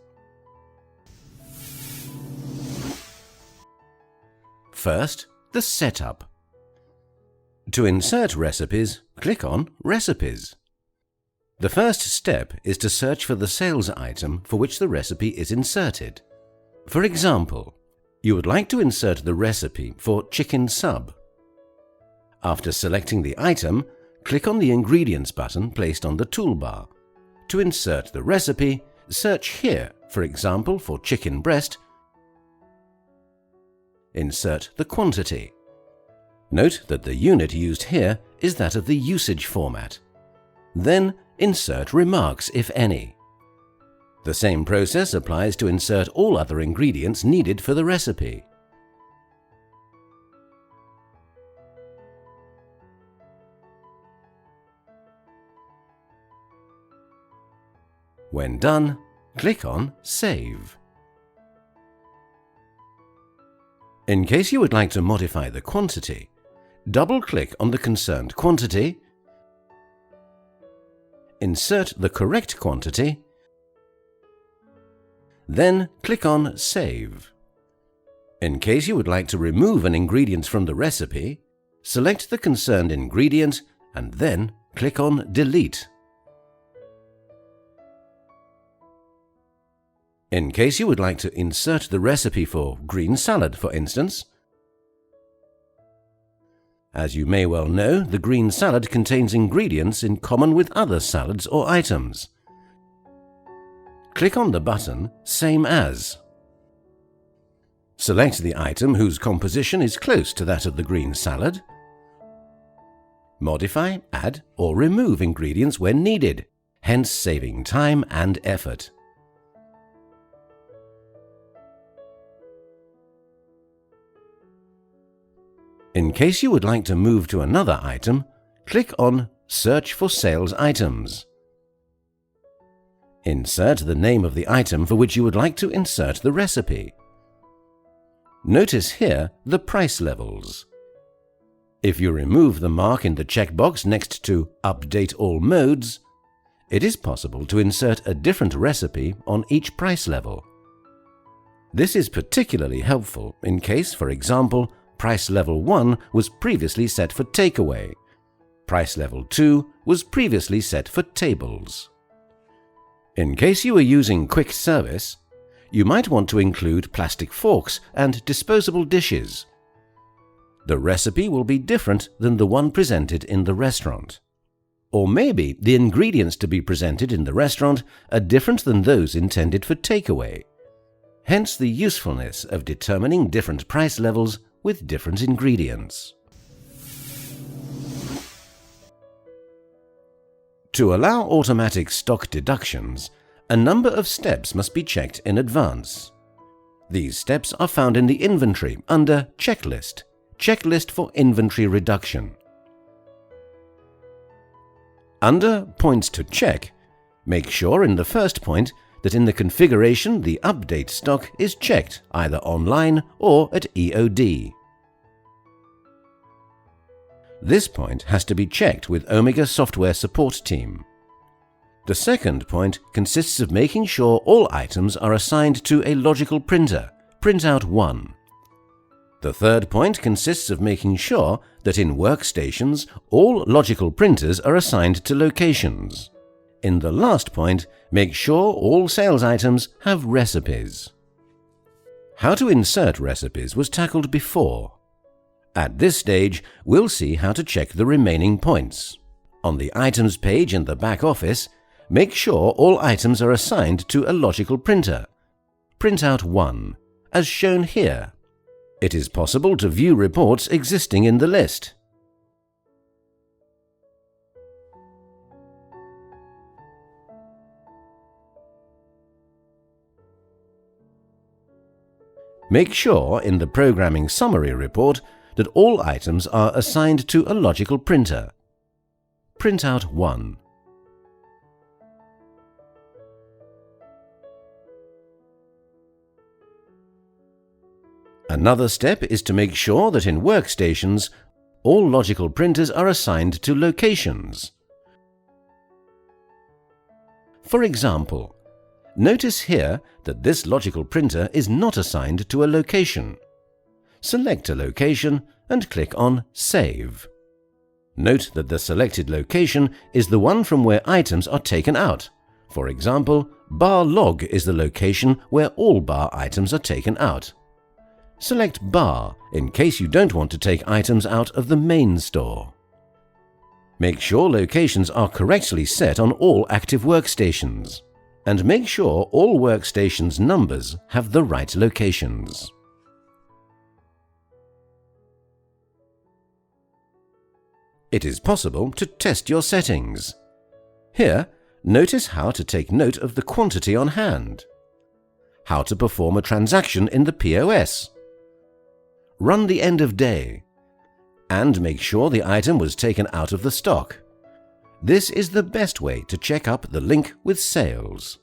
First, the setup. To insert recipes, click on Recipes. The first step is to search for the sales item for which the recipe is inserted. For example, you would like to insert the recipe for chicken sub. After selecting the item, click on the Ingredients button placed on the toolbar. To insert the recipe, search here, for example for chicken breast. Insert the quantity. Note that the unit used here is that of the usage format. Then insert remarks, if any. The same process applies to insert all other ingredients needed for the recipe. When done, click on Save. In case you would like to modify the quantity, double-click on the concerned quantity, insert the correct quantity, then click on Save. In case you would like to remove an ingredient from the recipe, select the concerned ingredient and then click on Delete. In case you would like to insert the recipe for green salad, for instance. As you may well know, the green salad contains ingredients in common with other salads or items. Click on the button Same As. Select the item whose composition is close to that of the green salad. Modify, add, or remove ingredients when needed, hence saving time and effort. In case you would like to move to another item, click on Search for Sales Items. Insert the name of the item for which you would like to insert the recipe. Notice here the price levels. If you remove the mark in the checkbox next to Update All Modes, it is possible to insert a different recipe on each price level. This is particularly helpful in case, for example, Price Level 1 was previously set for takeaway. Price Level 2 was previously set for tables. In case you are using quick service, you might want to include plastic forks and disposable dishes. The recipe will be different than the one presented in the restaurant. Or maybe the ingredients to be presented in the restaurant are different than those intended for takeaway. Hence the usefulness of determining different price levels with different ingredients. To allow automatic stock deductions, a number of steps must be checked in advance. These steps are found in the inventory under Checklist, Checklist for Inventory Reduction. Under Points to check, make sure in the first point that in the configuration the Update stock is checked either online or at EOD. This point has to be checked with Omega Software Support Team. The second point consists of making sure all items are assigned to a logical printer, Printout 1. The third point consists of making sure that in workstations all logical printers are assigned to locations. In the last point, make sure all sales items have recipes. How to insert recipes was tackled before. At this stage, we'll see how to check the remaining points. On the Items page in the back office, make sure all items are assigned to a logical printer, Printout 1, as shown here. It is possible to view reports existing in the list. Make sure in the Programming Summary report that all items are assigned to a logical printer, Printout 1. Another step is to make sure that in workstations, all logical printers are assigned to locations. For example, notice here that this logical printer is not assigned to a location. Select a location and click on Save. Note that the selected location is the one from where items are taken out. For example, bar log is the location where all bar items are taken out. Select bar in case you don't want to take items out of the main store. Make sure locations are correctly set on all active workstations. And make sure all workstations' numbers have the right locations. It is possible to test your settings. Here, notice how to take note of the quantity on hand, how to perform a transaction in the POS, run the end of day, and make sure the item was taken out of the stock. This is the best way to check up the link with sales.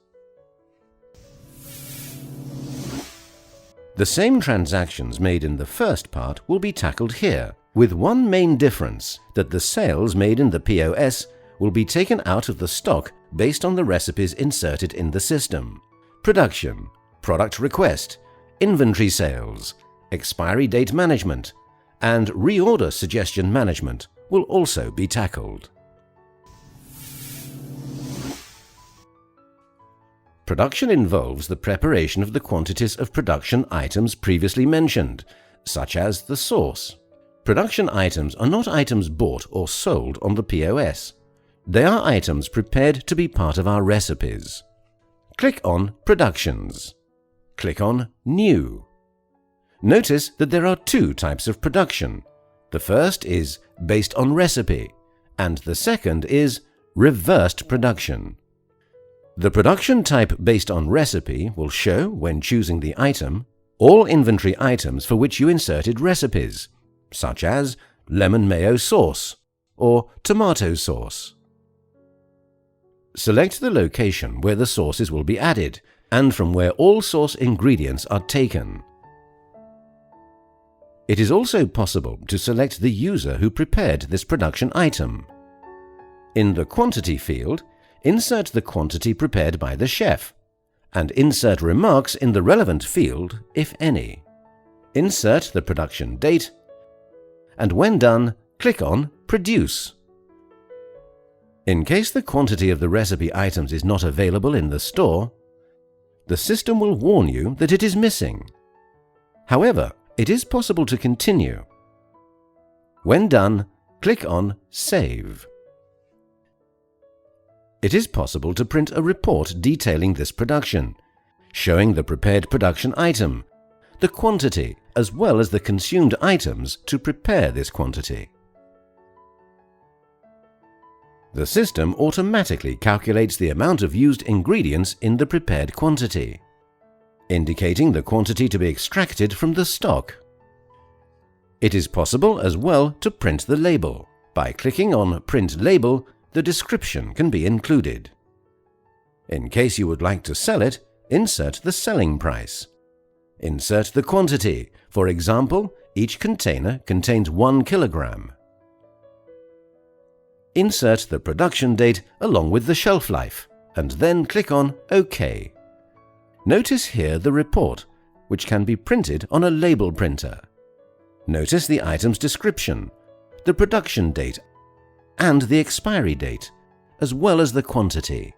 The same transactions made in the first part will be tackled here, with one main difference, that the sales made in the POS will be taken out of the stock based on the recipes inserted in the system. Production, product request, inventory sales, expiry date management, and reorder suggestion management will also be tackled. Production involves the preparation of the quantities of production items previously mentioned, such as the source. Production items are not items bought or sold on the POS. They are items prepared to be part of our recipes. Click on Productions. Click on New. Notice that there are two types of production. The first is based on recipe, and the second is reversed production. The production type based on recipe will show, when choosing the item, all inventory items for which you inserted recipes, such as lemon mayo sauce or tomato sauce. Select the location where the sauces will be added and from where all sauce ingredients are taken. It is also possible to select the user who prepared this production item. In the Quantity field, insert the quantity prepared by the chef, and insert remarks in the relevant field, if any. Insert the production date, and when done, click on Produce. In case the quantity of the recipe items is not available in the store, the system will warn you that it is missing. However, it is possible to continue. When done, click on Save. It is possible to print a report detailing this production, showing the prepared production item, the quantity, as well as the consumed items to prepare this quantity. The system automatically calculates the amount of used ingredients in the prepared quantity, indicating the quantity to be extracted from the stock. It is possible as well to print the label. By clicking on Print Label, the description can be included. In case you would like to sell it, insert the selling price. Insert the quantity. For example, each container contains 1 kilogram. Insert the production date along with the shelf life, and then click on OK. Notice here the report, which can be printed on a label printer. Notice the item's description, the production date, and the expiry date, as well as the quantity.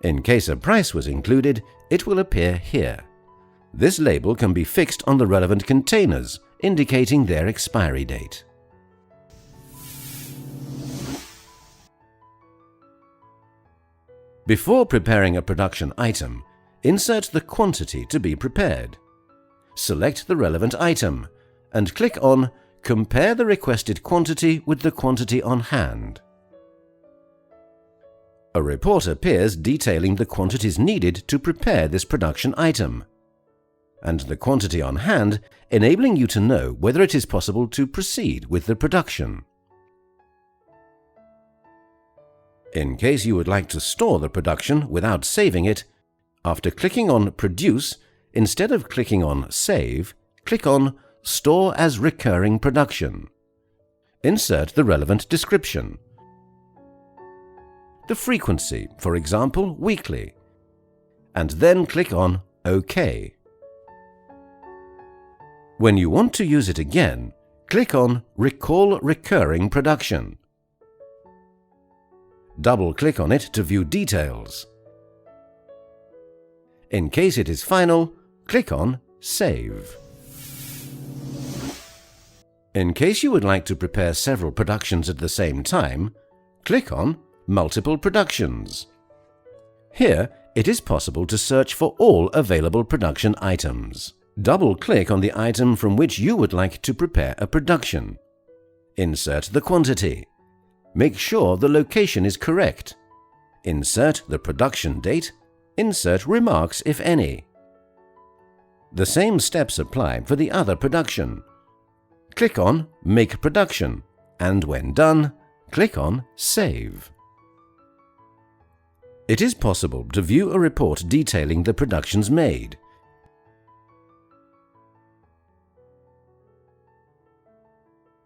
In case a price was included, it will appear here. This label can be fixed on the relevant containers, indicating their expiry date. Before preparing a production item, insert the quantity to be prepared. Select the relevant item and click on Compare the requested quantity with the quantity on hand. A report appears detailing the quantities needed to prepare this production item, and the quantity on hand enabling you to know whether it is possible to proceed with the production. In case you would like to store the production without saving it, after clicking on Produce, instead of clicking on Save, click on Store as Recurring Production. Insert the relevant description. The frequency, for example, weekly, and then click on OK. When you want to use it again, click on Recall Recurring Production. Double-click on it to view details. In case it is final, click on Save. In case you would like to prepare several productions at the same time, click on Multiple Productions. Here, it is possible to search for all available production items. Double-click on the item from which you would like to prepare a production. Insert the quantity. Make sure the location is correct. Insert the production date. Insert remarks, if any. The same steps apply for the other production. Click on Make Production, and when done, click on Save. It is possible to view a report detailing the productions made.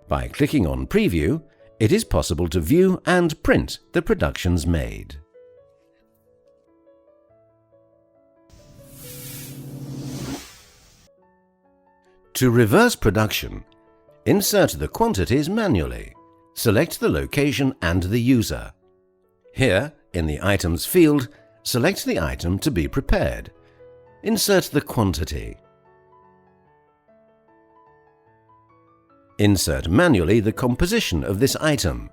By clicking on Preview, it is possible to view and print the productions made. To reverse production, insert the quantities manually. Select the location and the user. Here, in the Items field, select the item to be prepared. Insert the quantity. Insert manually the composition of this item.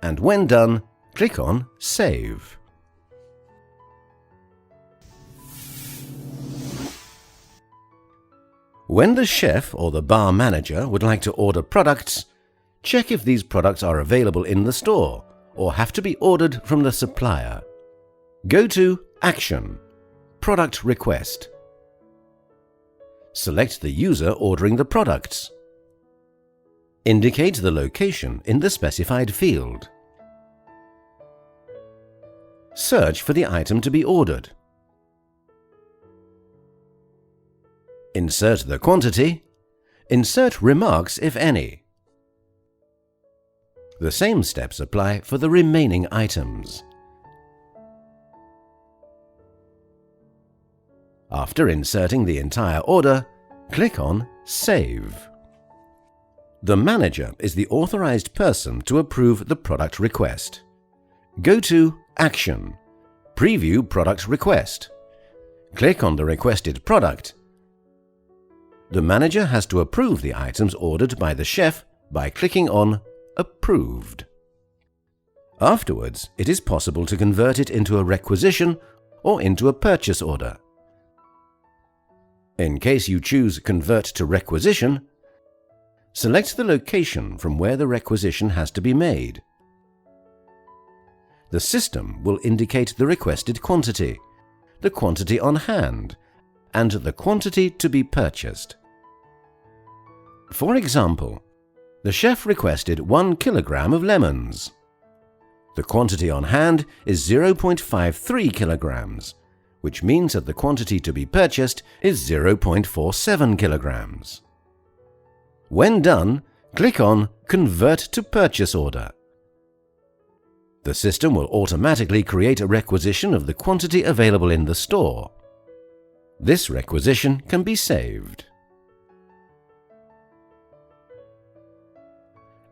And when done, click on Save. When the chef or the bar manager would like to order products, check if these products are available in the store or have to be ordered from the supplier. Go to Action, Product Request. Select the user ordering the products. Indicate the location in the specified field. Search for the item to be ordered. Insert the quantity. Insert remarks, if any. The same steps apply for the remaining items. After inserting the entire order, click on Save. The manager is the authorized person to approve the product request. Go to Action, Preview Product Request. Click on the requested product. The manager has to approve the items ordered by the chef by clicking on Approved. Afterwards, it is possible to convert it into a requisition or into a purchase order. In case you choose Convert to Requisition, select the location from where the requisition has to be made. The system will indicate the requested quantity, the quantity on hand, and the quantity to be purchased. For example, the chef requested 1 kilogram of lemons. The quantity on hand is 0.53 kilograms, which means that the quantity to be purchased is 0.47 kilograms. When done, click on Convert to Purchase Order. The system will automatically create a requisition of the quantity available in the store. This requisition can be saved.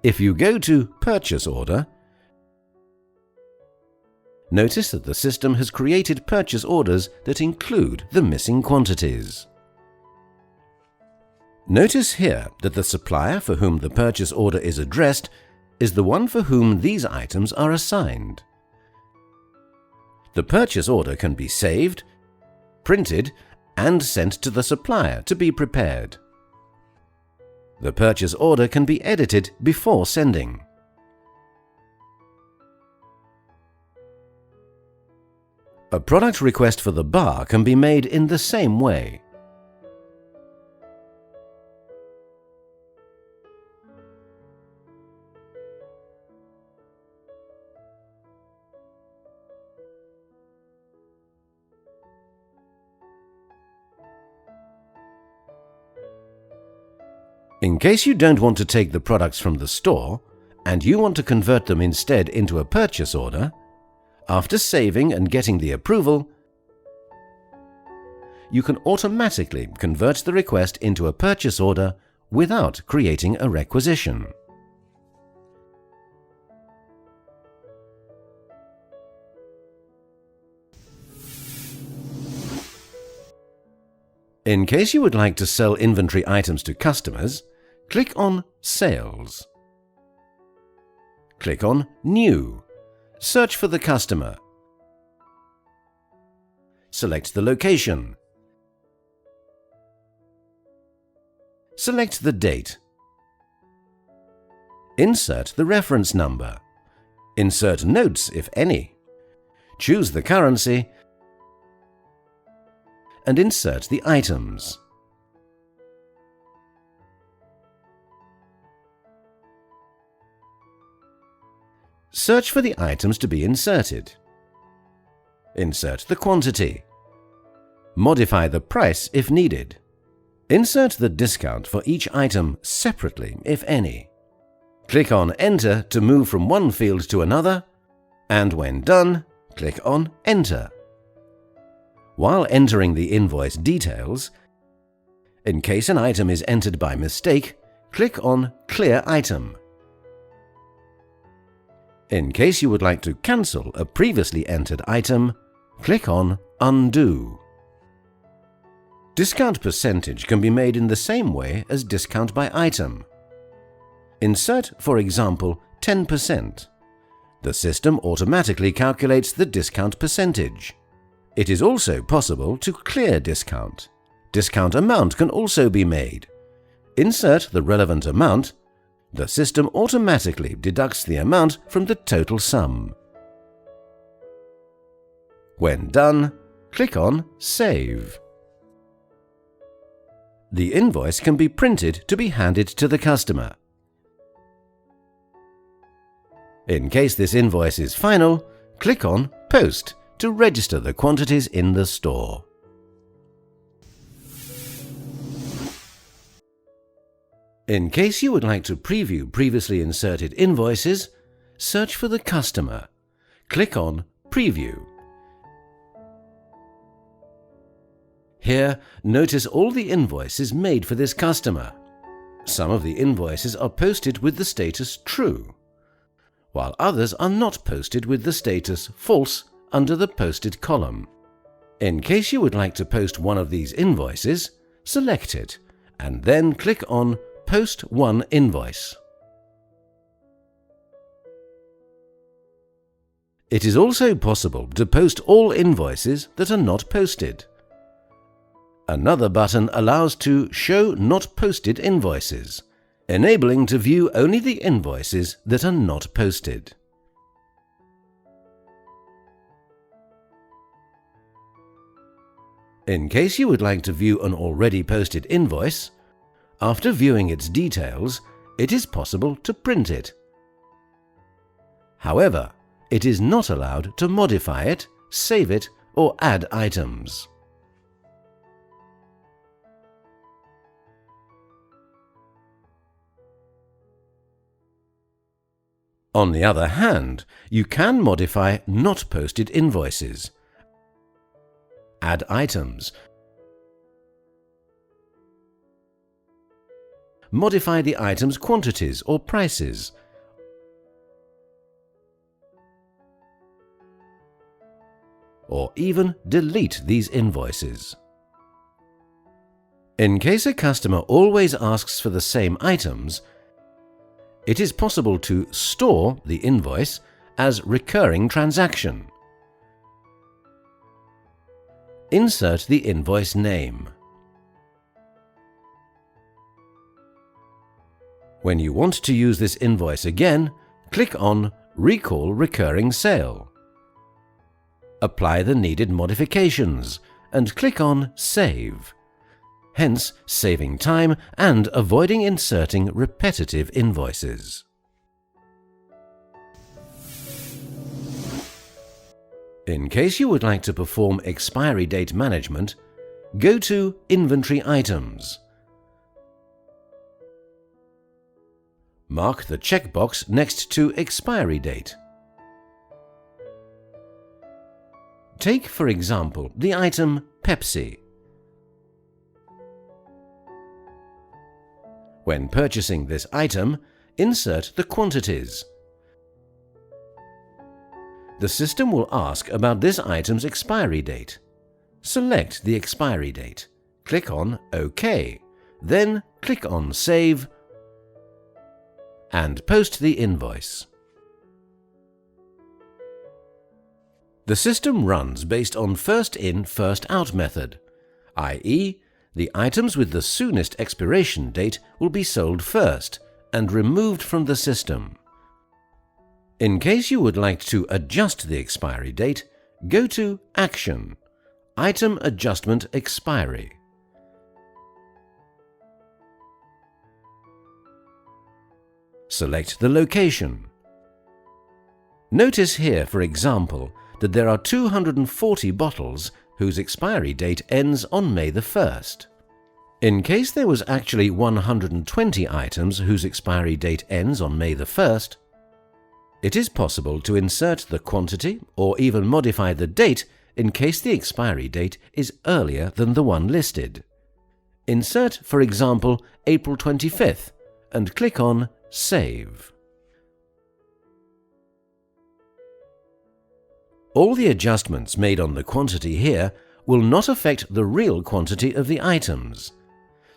If you go to Purchase Order, notice that the system has created purchase orders that include the missing quantities. Notice here that the supplier for whom the purchase order is addressed is the one for whom these items are assigned. The purchase order can be saved, printed, and sent to the supplier to be prepared. The purchase order can be edited before sending. A product request for the bar can be made in the same way. In case you don't want to take the products from the store and you want to convert them instead into a purchase order, after saving and getting the approval, you can automatically convert the request into a purchase order without creating a requisition. In case you would like to sell inventory items to customers, click on Sales. Click on New. Search for the customer. Select the location. Select the date. Insert the reference number. Insert notes, if any. Choose the currency and insert the items. Search for the items to be inserted. Insert the quantity. Modify the price if needed. Insert the discount for each item separately, if any. Click on Enter to move from one field to another, and when done, click on Enter. While entering the invoice details, in case an item is entered by mistake, click on Clear Item. In case you would like to cancel a previously entered item, click on Undo. Discount percentage can be made in the same way as discount by item. Insert, for example, 10%. The system automatically calculates the discount percentage. It is also possible to clear discount. Discount amount can also be made. Insert the relevant amount. The system automatically deducts the amount from the total sum. When done, click on Save. The invoice can be printed to be handed to the customer. In case this invoice is final, click on Post to register the quantities in the store. In case you would like to preview previously inserted invoices, search for the customer. Click on Preview. Here, notice all the invoices made for this customer. Some of the invoices are posted with the status True, while others are not posted with the status False under the Posted column. In case you would like to post one of these invoices, select it and then click on Post One Invoice. It is also possible to post all invoices that are not posted. Another button allows to Show Not Posted Invoices, enabling to view only the invoices that are not posted. In case you would like to view an already posted invoice, after viewing its details, it is possible to print it. However, it is not allowed to modify it, save it, or add items. On the other hand, you can modify not posted invoices, add items, modify the item's quantities or prices, or even delete these invoices. In case a customer always asks for the same items, it is possible to store the invoice as recurring transaction. Insert the invoice name. When you want to use this invoice again, click on Recall Recurring Sale. Apply the needed modifications and click on Save, hence saving time and avoiding inserting repetitive invoices. In case you would like to perform expiry date management, go to Inventory Items. Mark the checkbox next to Expiry Date. Take, for example, the item Pepsi. When purchasing this item, insert the quantities. The system will ask about this item's expiry date. Select the expiry date. Click on OK. Then click on Save and post the invoice. The system runs based on first in, first out method, i.e., the items with the soonest expiration date will be sold first and removed from the system. In case you would like to adjust the expiry date, go to Action, Item Adjustment Expiry. Select the location. Notice here, for example, that there are 240 bottles whose expiry date ends on May the 1st. In case there was actually 120 items whose expiry date ends on May the 1st, it is possible to insert the quantity or even modify the date in case the expiry date is earlier than the one listed. Insert, for example, April 25th and click on Save. All the adjustments made on the quantity here will not affect the real quantity of the items,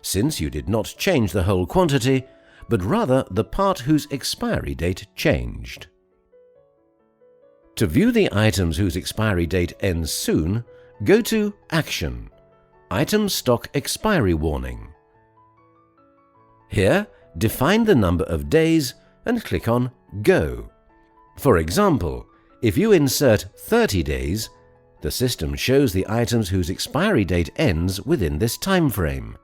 since you did not change the whole quantity, but rather the part whose expiry date changed. To view the items whose expiry date ends soon, go to Action, Item Stock Expiry Warning. Here, define the number of days and click on Go. For example, if you insert 30 days, the system shows the items whose expiry date ends within this time frame,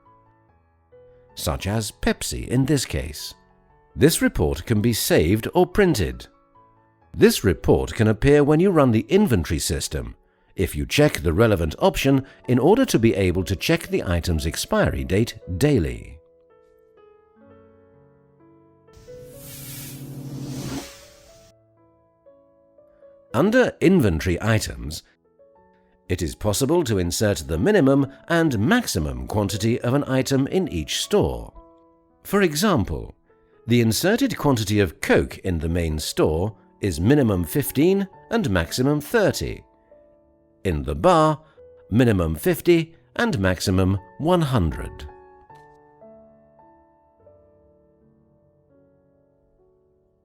such as Pepsi in this case. This report can be saved or printed. This report can appear when you run the inventory system, if you check the relevant option in order to be able to check the item's expiry date daily. Under Inventory Items, it is possible to insert the minimum and maximum quantity of an item in each store. For example, the inserted quantity of Coke in the main store is minimum 15 and maximum 30. In the bar, minimum 50 and maximum 100.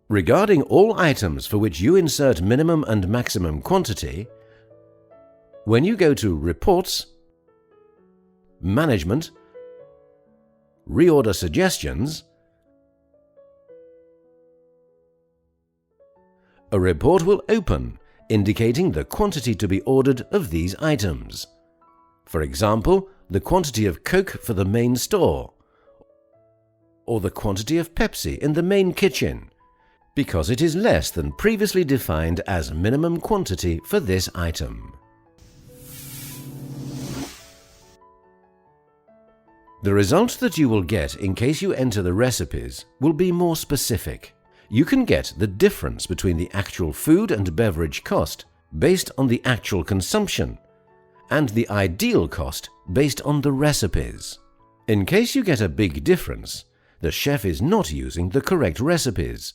Regarding all items for which you insert minimum and maximum quantity, when you go to Reports, Management, Reorder Suggestions, a report will open indicating the quantity to be ordered of these items. For example, the quantity of Coke for the main store, or the quantity of Pepsi in the main kitchen, because it is less than previously defined as minimum quantity for this item. The result that you will get in case you enter the recipes will be more specific. You can get the difference between the actual food and beverage cost based on the actual consumption and the ideal cost based on the recipes. In case you get a big difference, the chef is not using the correct recipes,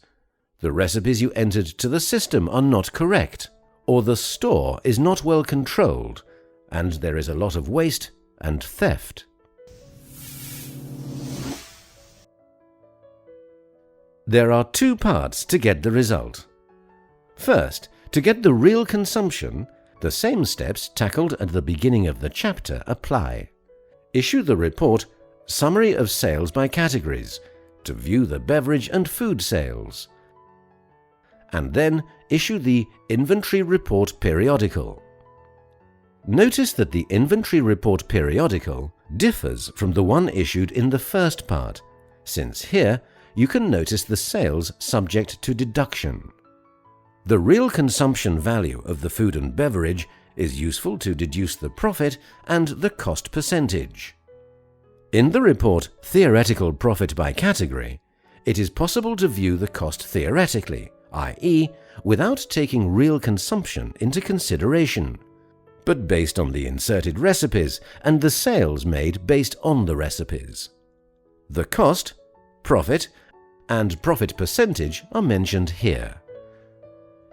the recipes you entered to the system are not correct, or the store is not well controlled and there is a lot of waste and theft. There are two parts to get the result. First, to get the real consumption, the same steps tackled at the beginning of the chapter apply. Issue the report Summary of Sales by Categories to view the beverage and food sales. And then issue the Inventory Report Periodical. Notice that the Inventory Report Periodical differs from the one issued in the first part, since here you can notice the sales subject to deduction. The real consumption value of the food and beverage is useful to deduce the profit and the cost percentage. In the report Theoretical Profit by Category, it is possible to view the cost theoretically, i.e., without taking real consumption into consideration, but based on the inserted recipes and the sales made based on the recipes. The cost, profit, and profit percentage are mentioned here.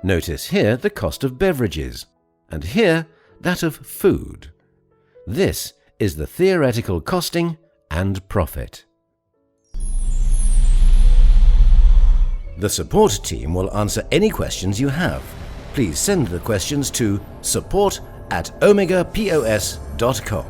Notice here the cost of beverages, and here that of food. This is the theoretical costing and profit. The support team will answer any questions you have. Please send the questions to support@omegapos.com.